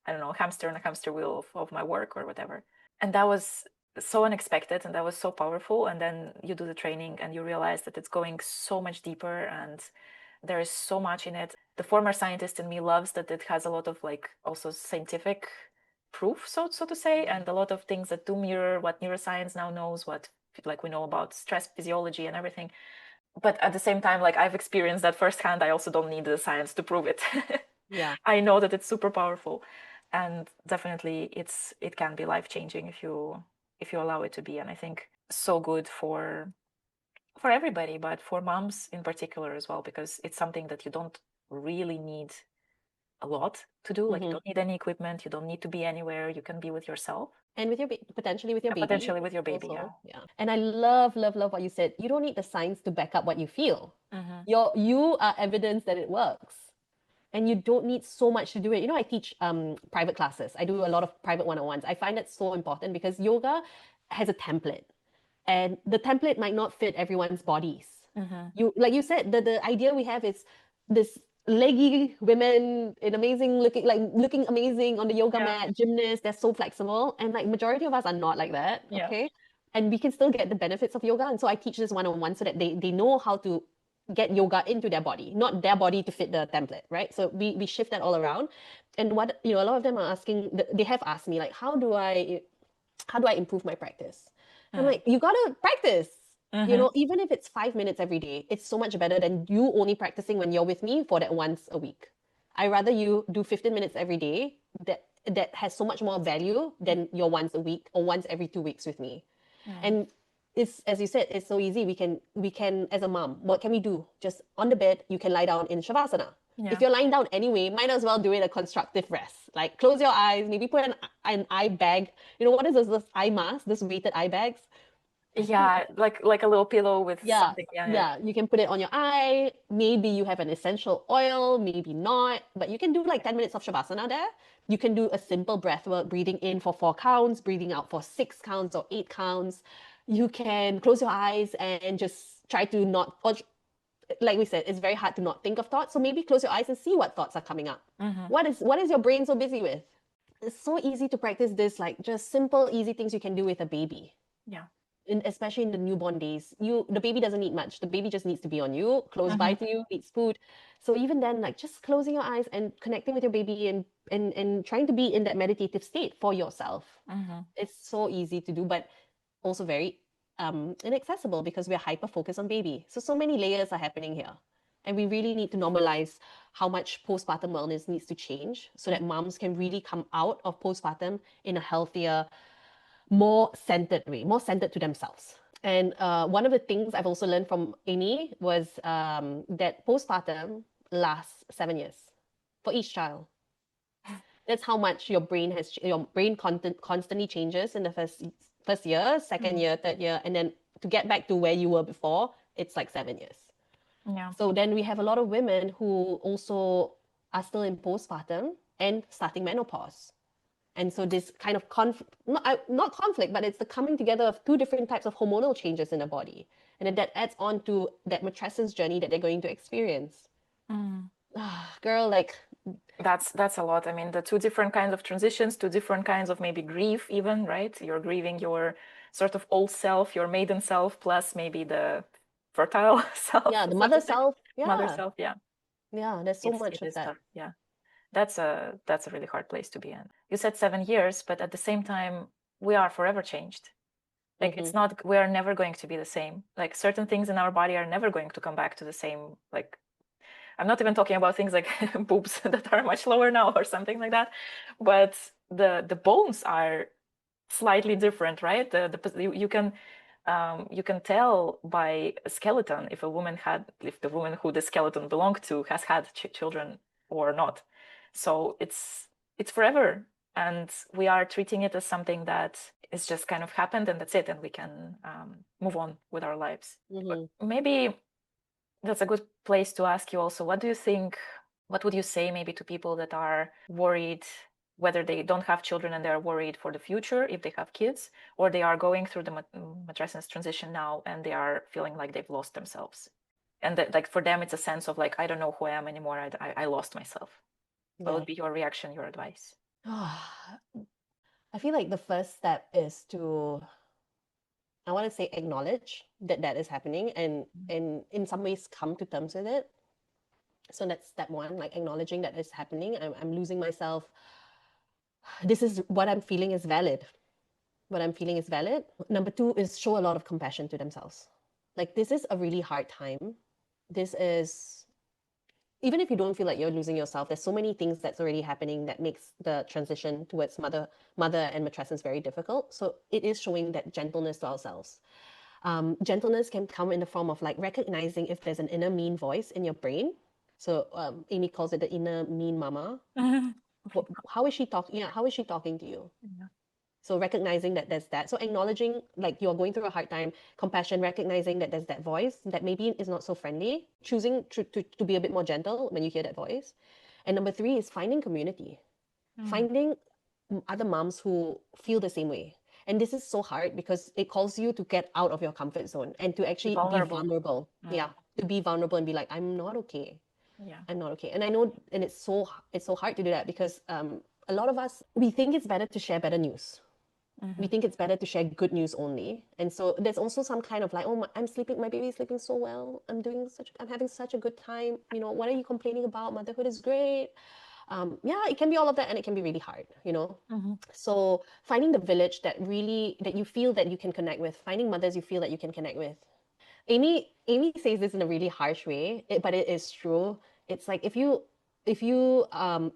I don't know, a hamster on a hamster wheel of my work or whatever. And that was so unexpected and that was so powerful. And then you do the training and you realize that it's going so much deeper and there is so much in it. The former scientist in me loves that it has a lot of like also scientific proof, so to say, and a lot of things that do mirror what neuroscience now knows, what like we know about stress physiology and everything. But at the same time, like I've experienced that firsthand. I also don't need the science to prove it. Yeah. I know that it's super powerful, and definitely it can be life changing if you allow it to be. And I think so good for everybody, but for moms in particular as well, because it's something that you don't really need a lot to do. Like you don't need any equipment, you don't need to be anywhere, you can be with yourself. And with your potentially with your baby. Potentially with your baby, also. Yeah. And I love what you said. You don't need the science to back up what you feel. You are evidence that it works. And you don't need so much to do it. You know, I teach private classes. I do a lot of private one-on-ones. I find it so important because yoga has a template. And the template might not fit everyone's bodies. You, like you said, the idea we have is this leggy women in amazing looking amazing on the yoga mat, gymnasts, they're so flexible. And like majority of us are not like that. Okay. And we can still get the benefits of yoga. And so I teach this one-on-one so that they know how to get yoga into their body, not their body to fit the template, right? So we shift that all around. And what, you know, a lot of them are asking, they have asked me like, how do I improve my practice? I'm like, you gotta practice. You know, even if it's 5 minutes every day, it's so much better than you only practicing when you're with me for that once a week. I rather you do 15 minutes every day that has so much more value than your once a week or once every 2 weeks with me. And it's, as you said, it's so easy. We can as a mom, what can we do? Just on the bed, you can lie down in Shavasana. If you're lying down anyway, might as well do it a constructive rest. Like close your eyes, maybe put an eye bag. You know, what is this eye mask, this weighted eye bags? Yeah, like a little pillow with something. Yeah, you can put it on your eye. Maybe you have an essential oil, maybe not, but you can do like 10 minutes of Shavasana there. You can do a simple breath work, breathing in for 4 counts, breathing out for 6 counts or 8 counts. You can close your eyes and just try to not, or like we said, it's very hard to not think of thoughts. So maybe close your eyes and see what thoughts are coming up. What is your brain so busy with? It's so easy to practice this, like just simple, easy things you can do with a baby. Yeah. Especially in the newborn days, the baby doesn't need much. The baby just needs to be on you, close by to you, needs food. So even then, like just closing your eyes and connecting with your baby and trying to be in that meditative state for yourself. It's so easy to do, but also very inaccessible because we're hyper focused on baby. So many layers are happening here. And we really need to normalize how much postpartum wellness needs to change so that moms can really come out of postpartum in a healthier, more centered way, more centered to themselves. And one of the things I've also learned from Amy was that postpartum lasts 7 years for each child. That's how much your brain constantly changes in the first year, second year, third year, and then to get back to where you were before, it's like 7 years. Yeah. So then we have a lot of women who also are still in postpartum and starting menopause. And so this kind of not conflict, but it's the coming together of 2 different types of hormonal changes in the body. And then that adds on to that matrescence journey that they're going to experience. Girl, like... That's a lot. I mean, the 2 different kinds of transitions, 2 different kinds of maybe grief even, right? You're grieving your sort of old self, your maiden self, plus maybe the fertile self. Yeah, the mother self. Yeah. Mother self, yeah. Yeah, there's so much of that. Tough. Yeah. That's a really hard place to be in. You said 7 years, but at the same time, we are forever changed. Like it's not, we are never going to be the same. Like certain things in our body are never going to come back to the same. Like I'm not even talking about things like boobs that are much lower now or something like that, but the bones are slightly different, right? You can tell by a skeleton if the woman who the skeleton belonged to has had children or not. So it's forever, and we are treating it as something that is just kind of happened and that's it, and we can move on with our lives. But maybe that's a good place to ask you also, what would you say maybe to people that are worried, whether they don't have children and they're worried for the future if they have kids, or they are going through the matrescence transition now and they are feeling like they've lost themselves, and that, like, for them it's a sense of like, I don't know who I am anymore, I lost myself. What would be your reaction, your advice? I feel like the first step is to, I want to say, acknowledge that is happening and in some ways come to terms with it. So that's step 1, like acknowledging that it's happening. I'm losing myself. This is what I'm feeling is valid. What I'm feeling is valid. Number 2 is show a lot of compassion to themselves. Like, this is a really hard time. This is even if you don't feel like you're losing yourself, there's so many things that's already happening that makes the transition towards mother and matrescence very difficult. So it is showing that gentleness to ourselves. Gentleness can come in the form of like recognizing if there's an inner mean voice in your brain. So Amy calls it the inner mean mama. How is she talking? Yeah, how is she talking to you? Yeah. So recognizing that there's that. So acknowledging like you're going through a hard time, compassion, recognizing that there's that voice that maybe is not so friendly, choosing to be a bit more gentle when you hear that voice. And number 3 is finding community, finding other moms who feel the same way. And this is so hard because it calls you to get out of your comfort zone and to actually be vulnerable. Yeah, to be vulnerable and be like, I'm not okay. Yeah. I'm not okay. And I know, and it's so hard to do that because a lot of us, we think it's better to share better news. We think it's better to share good news only. And so there's also some kind of like, oh, I'm sleeping, my baby is sleeping so well. I'm having such a good time. You know, what are you complaining about? Motherhood is great. Yeah, it can be all of that and it can be really hard, you know? So finding the village that you feel that you can connect with, finding mothers you feel that you can connect with. Amy says this in a really harsh way, but it is true. It's like if you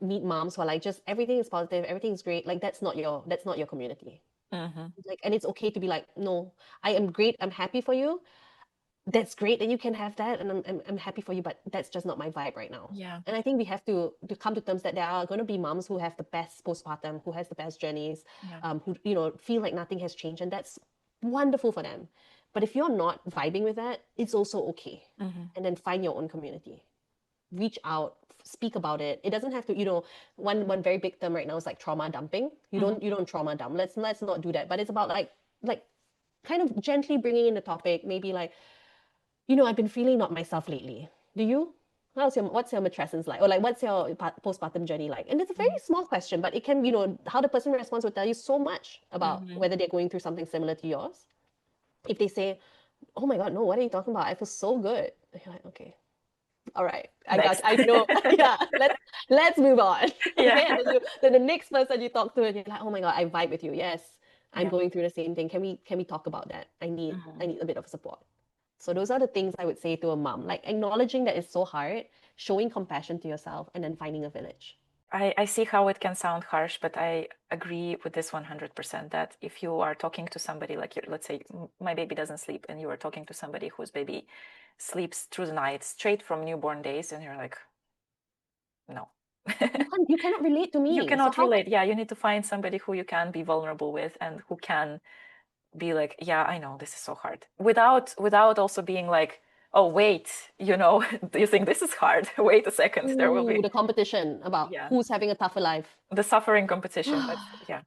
meet moms who are like just everything is positive, everything is great, like that's not your community. Like, and it's okay to be like, no, I am great, I'm happy for you. That's great that you can have that, and I'm happy for you, but that's just not my vibe right now. Yeah. And I think we have to come to terms that there are going to be moms who have the best postpartum, who has the best journeys, who feel like nothing has changed, and that's wonderful for them. But if you're not vibing with that, it's also okay. And then find your own community. Reach out, speak about it. It doesn't have to, one very big term right now is like trauma dumping. You don't trauma dump. Let's not do that. But it's about like kind of gently bringing in the topic. Maybe like, I've been feeling not myself lately. Do you? What's your matrescence like? Or like, what's your postpartum journey like? And it's a very small question, but it can, how the person responds will tell you so much about whether they're going through something similar to yours. If they say, oh my God, no, what are you talking about? I feel so good. You're like, okay, all right, I know. Yeah, let's move on. Yeah. Okay? And then the next person you talk to, and you're like, oh my God, I vibe with you. Yes, I'm going through the same thing. Can we talk about that? I need a bit of support. So those are the things I would say to a mom, like acknowledging that it's so hard, showing compassion to yourself, and then finding a village. I see how it can sound harsh, but I agree with this 100% that if you are talking to somebody like, let's say my baby doesn't sleep, and you are talking to somebody whose baby sleeps through the night straight from newborn days, and you're like, no. You cannot relate to me. You cannot relate. Yeah, you need to find somebody who you can be vulnerable with and who can be like, yeah, I know this is so hard, without also being like, oh wait, do you think this is hard? Wait a second. There will be the competition about who's having a tougher life. The suffering competition. Yeah.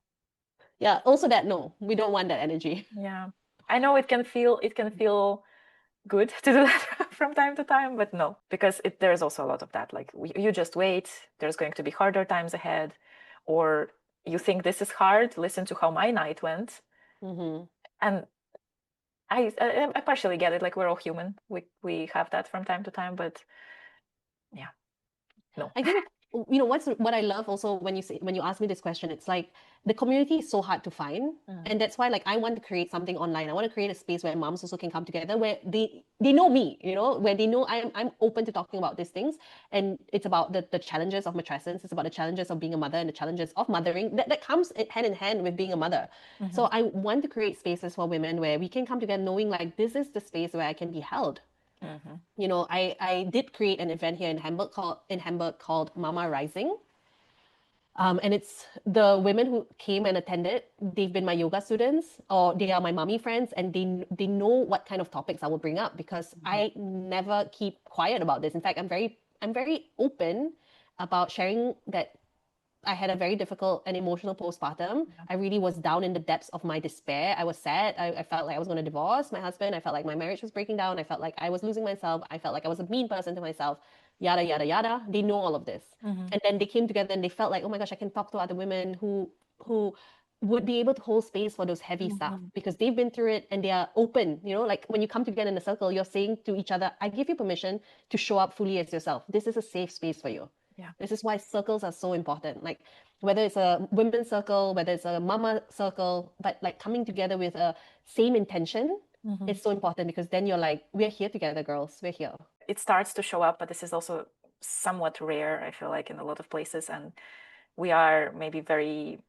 Yeah. Also that, no, we don't want that energy. Yeah. I know it can feel good to do that from time to time, but no, because there's also a lot of that. Like you just wait, there's going to be harder times ahead, or you think this is hard, listen to how my night went. And I partially get it. Like we're all human. We have that from time to time, but yeah, no. I think what I love also when you ask me this question, it's like the community is so hard to find, and that's why like I want to create something online. I want to create a space where moms also can come together, where they know me, where they know I'm open to talking about these things, and it's about the challenges of matrescence. It's about the challenges of being a mother and the challenges of mothering that comes hand in hand with being a mother. So I want to create spaces for women where we can come together, knowing like this is the space where I can be held. I did create an event here in Hamburg called Mama Rising. And it's the women who came and attended. They've been my yoga students, or they are my mommy friends, and they know what kind of topics I will bring up because I never keep quiet about this. In fact, I'm very open about sharing that I had a very difficult and emotional postpartum. I really was down in the depths of my despair. I was sad. I felt like I was going to divorce my husband. I felt like my marriage was breaking down. I felt like I was losing myself. I felt like I was a mean person to myself. Yada, yada, yada. They know all of this. And then they came together and they felt like, oh my gosh, I can talk to other women who would be able to hold space for those heavy stuff because they've been through it and they are open. Like when you come together in a circle, you're saying to each other, I give you permission to show up fully as yourself. This is a safe space for you. Yeah. This is why circles are so important. Like whether it's a women's circle, whether it's a mama circle, but like coming together with a same intention is so important because then you're like, we're here together, girls. We're here. It starts to show up, but this is also somewhat rare, I feel like, in a lot of places, and we are maybe very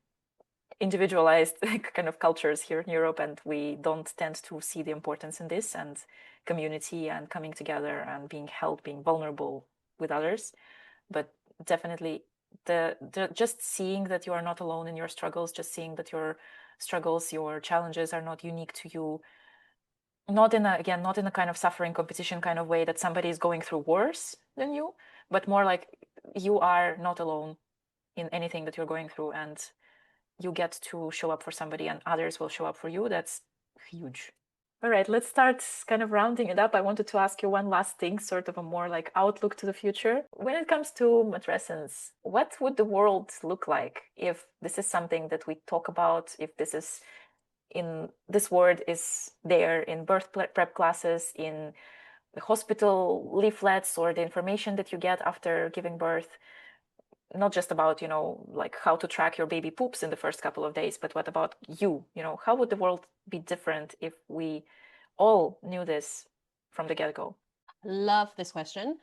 individualized kind of cultures here in Europe, and we don't tend to see the importance in this and community and coming together and being held, being vulnerable with others. But definitely the just seeing that you are not alone in your struggles, just seeing that your struggles, your challenges are not unique to you, not in a kind of suffering competition kind of way that somebody is going through worse than you, but more like you are not alone in anything that you're going through, and you get to show up for somebody and others will show up for you. That's huge. All right, let's start kind of rounding it up. I wanted to ask you one last thing, sort of a more like outlook to the future. When it comes to matrescence, what would the world look like if this is something that we talk about, if this is in this word is there in birth prep classes, in the hospital leaflets, or the information that you get after giving birth? Not just about, like how to track your baby poops in the first couple of days, but what about you? How would the world be different if we all knew this from the get-go? Love this question.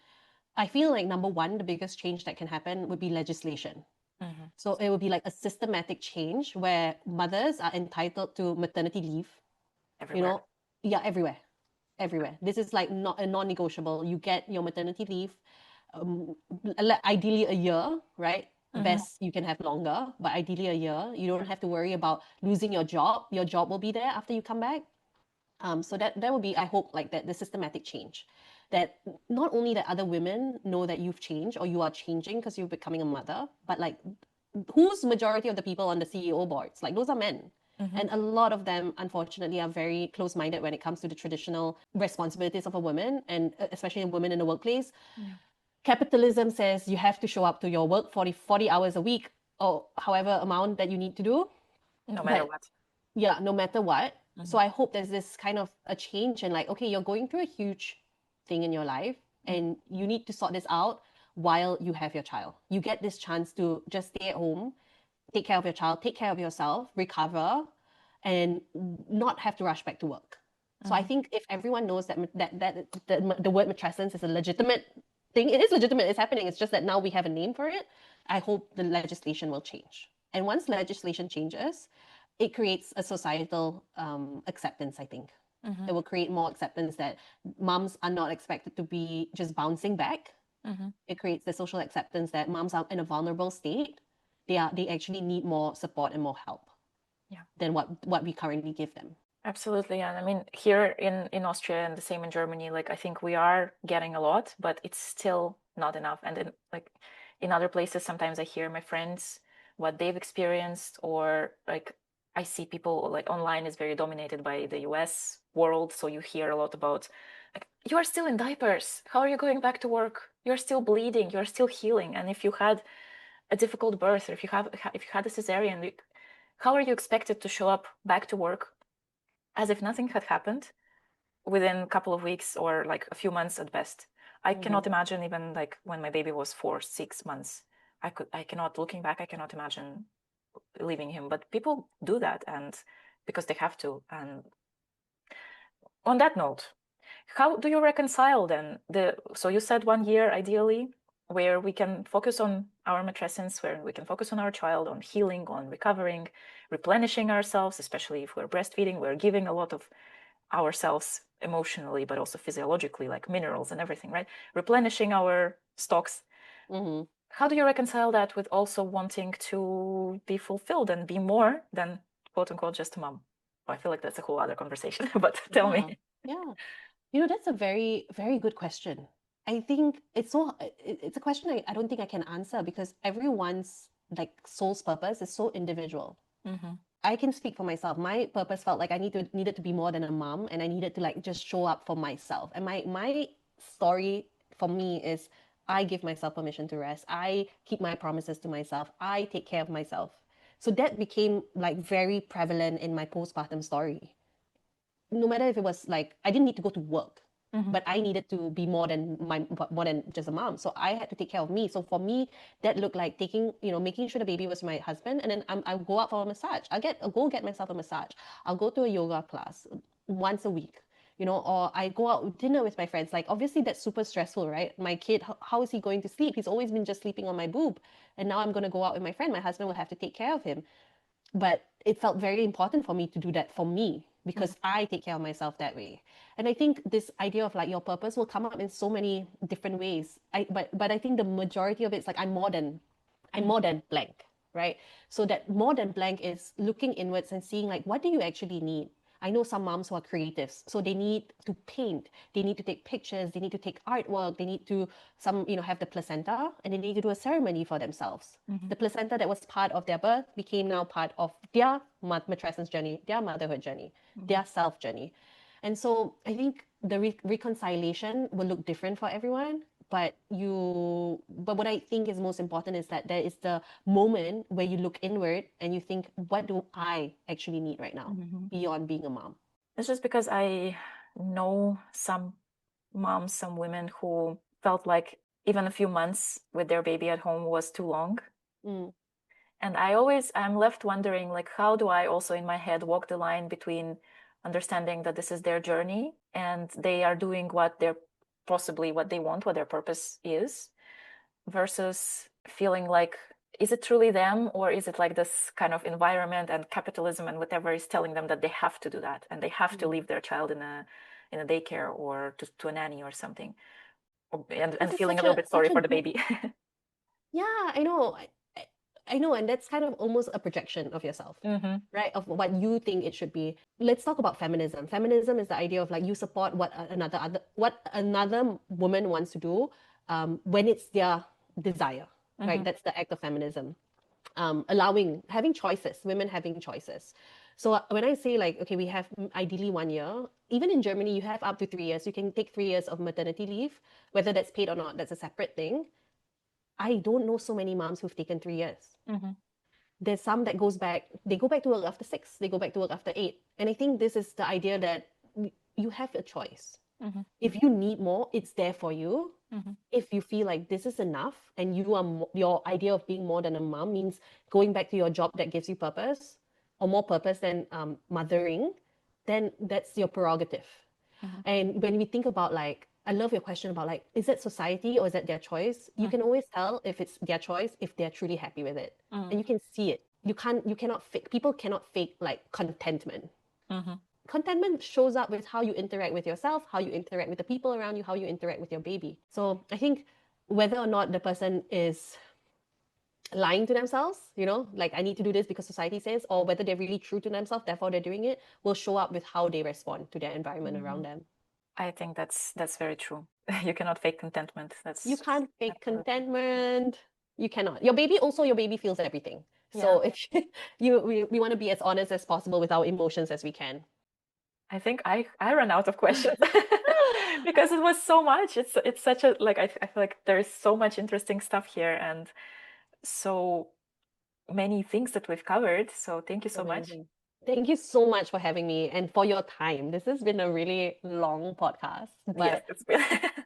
I feel like number one, the biggest change that can happen would be legislation. So it would be like a systematic change where mothers are entitled to maternity leave. Everywhere. Yeah, everywhere. This is like not a non-negotiable. You get your maternity leave, ideally a year, right? Best you can have longer, but ideally a year. You don't have to worry about losing your job. Your job will be there after you come back. So that will be, I hope, like that the systematic change, that not only that other women know that you've changed or you are changing because you're becoming a mother, but like who's majority of the people on the CEO boards? Like those are men. And a lot of them, unfortunately, are very close-minded when it comes to the traditional responsibilities of a woman, and especially a woman in the workplace. Yeah. Capitalism says you have to show up to your work 40 hours a week or however amount that you need to do. No matter what. Yeah, no matter what. So I hope there's this kind of a change and like, okay, you're going through a huge thing in your life and you need to sort this out while you have your child. You get this chance to just stay at home, take care of your child, take care of yourself, recover, and not have to rush back to work. So I think if everyone knows that the word matrescence is a legitimate thing, it is legitimate, it's happening. It's just that now we have a name for it. I hope the legislation will change. And once legislation changes, it creates a societal acceptance, I think. It will create more acceptance that moms are not expected to be just bouncing back. It creates the social acceptance that moms are in a vulnerable state. They actually need more support and more help than what we currently give them. Absolutely. And I mean, here in Austria and the same in Germany, like I think we are getting a lot, but it's still not enough. And then like in other places, sometimes I hear my friends what they've experienced, or like I see people like online is very dominated by the US world. So you hear a lot about like, you are still in diapers. How are you going back to work? You're still bleeding. You're still healing. And if you had a difficult birth, or if you had a cesarean, how are you expected to show up back to work as if nothing had happened within a couple of weeks or like a few months at best? I cannot imagine, even like when my baby was 4-6 months, I cannot, looking back, I cannot imagine leaving him. But people do that, and because they have to. And on that note, how do you reconcile then so you said 1 year ideally, where we can focus on our matrescence, where we can focus on our child, on healing, on recovering, replenishing ourselves, especially if we're breastfeeding, we're giving a lot of ourselves emotionally, but also physiologically, like minerals and everything, right? Replenishing our stocks. How do you reconcile that with also wanting to be fulfilled and be more than quote unquote just a mom? Well, I feel like that's a whole other conversation, but tell me. Yeah. That's a very, very good question. I think it's a question I don't think I can answer because everyone's like soul's purpose is so individual. I can speak for myself. My purpose felt like I needed to be more than a mom, and I needed to like just show up for myself. And my story for me is I give myself permission to rest. I keep my promises to myself. I take care of myself. So that became like very prevalent in my postpartum story. No matter if it was like I didn't need to go to work, but I needed to be more than just a mom. So I had to take care of me. So for me, that looked like making sure the baby was my husband, and then I'll go out for a massage. I'll go get myself a massage. I'll go to a yoga class once a week. or I go out to dinner with my friends. Like, obviously that's super stressful, right? My kid, how is he going to sleep? He's always been just sleeping on my boob. And now I'm going to go out with my friend. My husband will have to take care of him. But it felt very important for me to do that for me because I take care of myself that way. And I think this idea of like your purpose will come up in so many different ways. But I think the majority of it's like I'm more than blank, right? So that more than blank is looking inwards and seeing like, what do you actually need? I know some moms who are creatives, so they need to paint, they need to take pictures, they need to take artwork, they need to have the placenta, and they need to do a ceremony for themselves. The placenta that was part of their birth became now part of their matrescence journey, their motherhood journey, their self journey. And so I think the reconciliation will look different for everyone. But what I think is most important is that there is the moment where you look inward and you think, what do I actually need right now beyond being a mom? It's just because I know some moms, some women who felt like even a few months with their baby at home was too long. And I'm left wondering, like, how do I also in my head walk the line between understanding that this is their journey and they are doing possibly what they want, what their purpose is, versus feeling like, is it truly them, or is it like this kind of environment and capitalism and whatever is telling them that they have to do that and they have to leave their child in a daycare or to a nanny or something, and feeling a little bit sorry for the baby. Yeah, I know. I know, and that's kind of almost a projection of yourself, right? Of what you think it should be. Let's talk about feminism. Feminism is the idea of like you support what another woman wants to do when it's their desire, right? That's the act of feminism. Having choices, women having choices. So when I say like, okay, we have ideally 1 year, even in Germany, you have up to 3 years. You can take 3 years of maternity leave, whether that's paid or not, that's a separate thing. I don't know so many moms who've taken 3 years. There's some that they go back to work after 6, they go back to work after 8. And I think this is the idea that you have a choice. If you need more, it's there for you. If you feel like this is enough and your idea of being more than a mom means going back to your job that gives you purpose or more purpose than mothering, then that's your prerogative. And when we think about like, I love your question about like, is it society or is it their choice? You can always tell if it's their choice, if they're truly happy with it. And you can see it. People cannot fake like contentment. Contentment shows up with how you interact with yourself, how you interact with the people around you, how you interact with your baby. So I think whether or not the person is lying to themselves, like I need to do this because society says, or whether they're really true to themselves, therefore they're doing it, will show up with how they respond to their environment around them. I think that's very true. You cannot fake contentment. You can't fake contentment. You cannot. Your baby feels everything. So if we want to be as honest as possible with our emotions as we can. I think I ran out of questions because it was so much. It's such a like I feel like there's so much interesting stuff here and so many things that we've covered. So thank you so much. Thank you so much for having me and for your time. This has been a really long podcast, but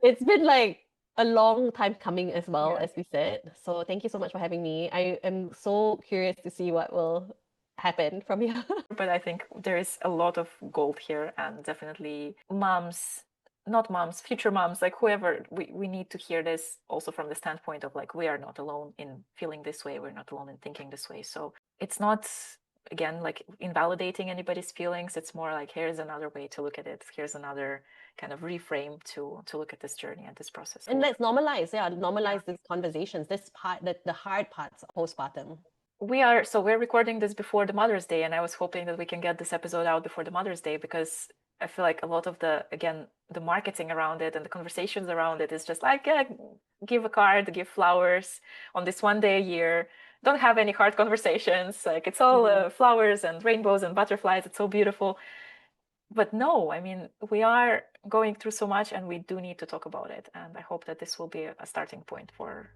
it's been like a long time coming as well, as we said. So thank you so much for having me. I am so curious to see what will happen from here. But I think there is a lot of gold here, and definitely future moms, like whoever, we need to hear this also from the standpoint of like, we are not alone in feeling this way. We're not alone in thinking this way. So it's not, again, like invalidating anybody's feelings. It's more like, here's another way to look at it. Here's another kind of reframe to look at this journey and this process. And let's normalize these conversations, this part, the hard parts of postpartum. We're recording this before the Mother's Day, and I was hoping that we can get this episode out before the Mother's Day, because I feel like a lot of the marketing around it and the conversations around it is just like, give a card, give flowers on this one day a year. Don't have any hard conversations. Like it's all flowers and rainbows and butterflies. It's so beautiful. But no, I mean, we are going through so much and we do need to talk about it. And I hope that this will be a starting point for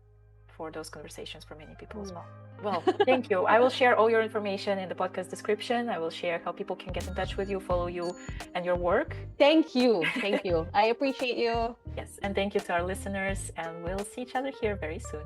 those conversations for many people as well. Well, thank you. I will share all your information in the podcast description. I will share how people can get in touch with you, follow you and your work. Thank you. Thank you. I appreciate you. Yes. And thank you to our listeners, and we'll see each other here very soon.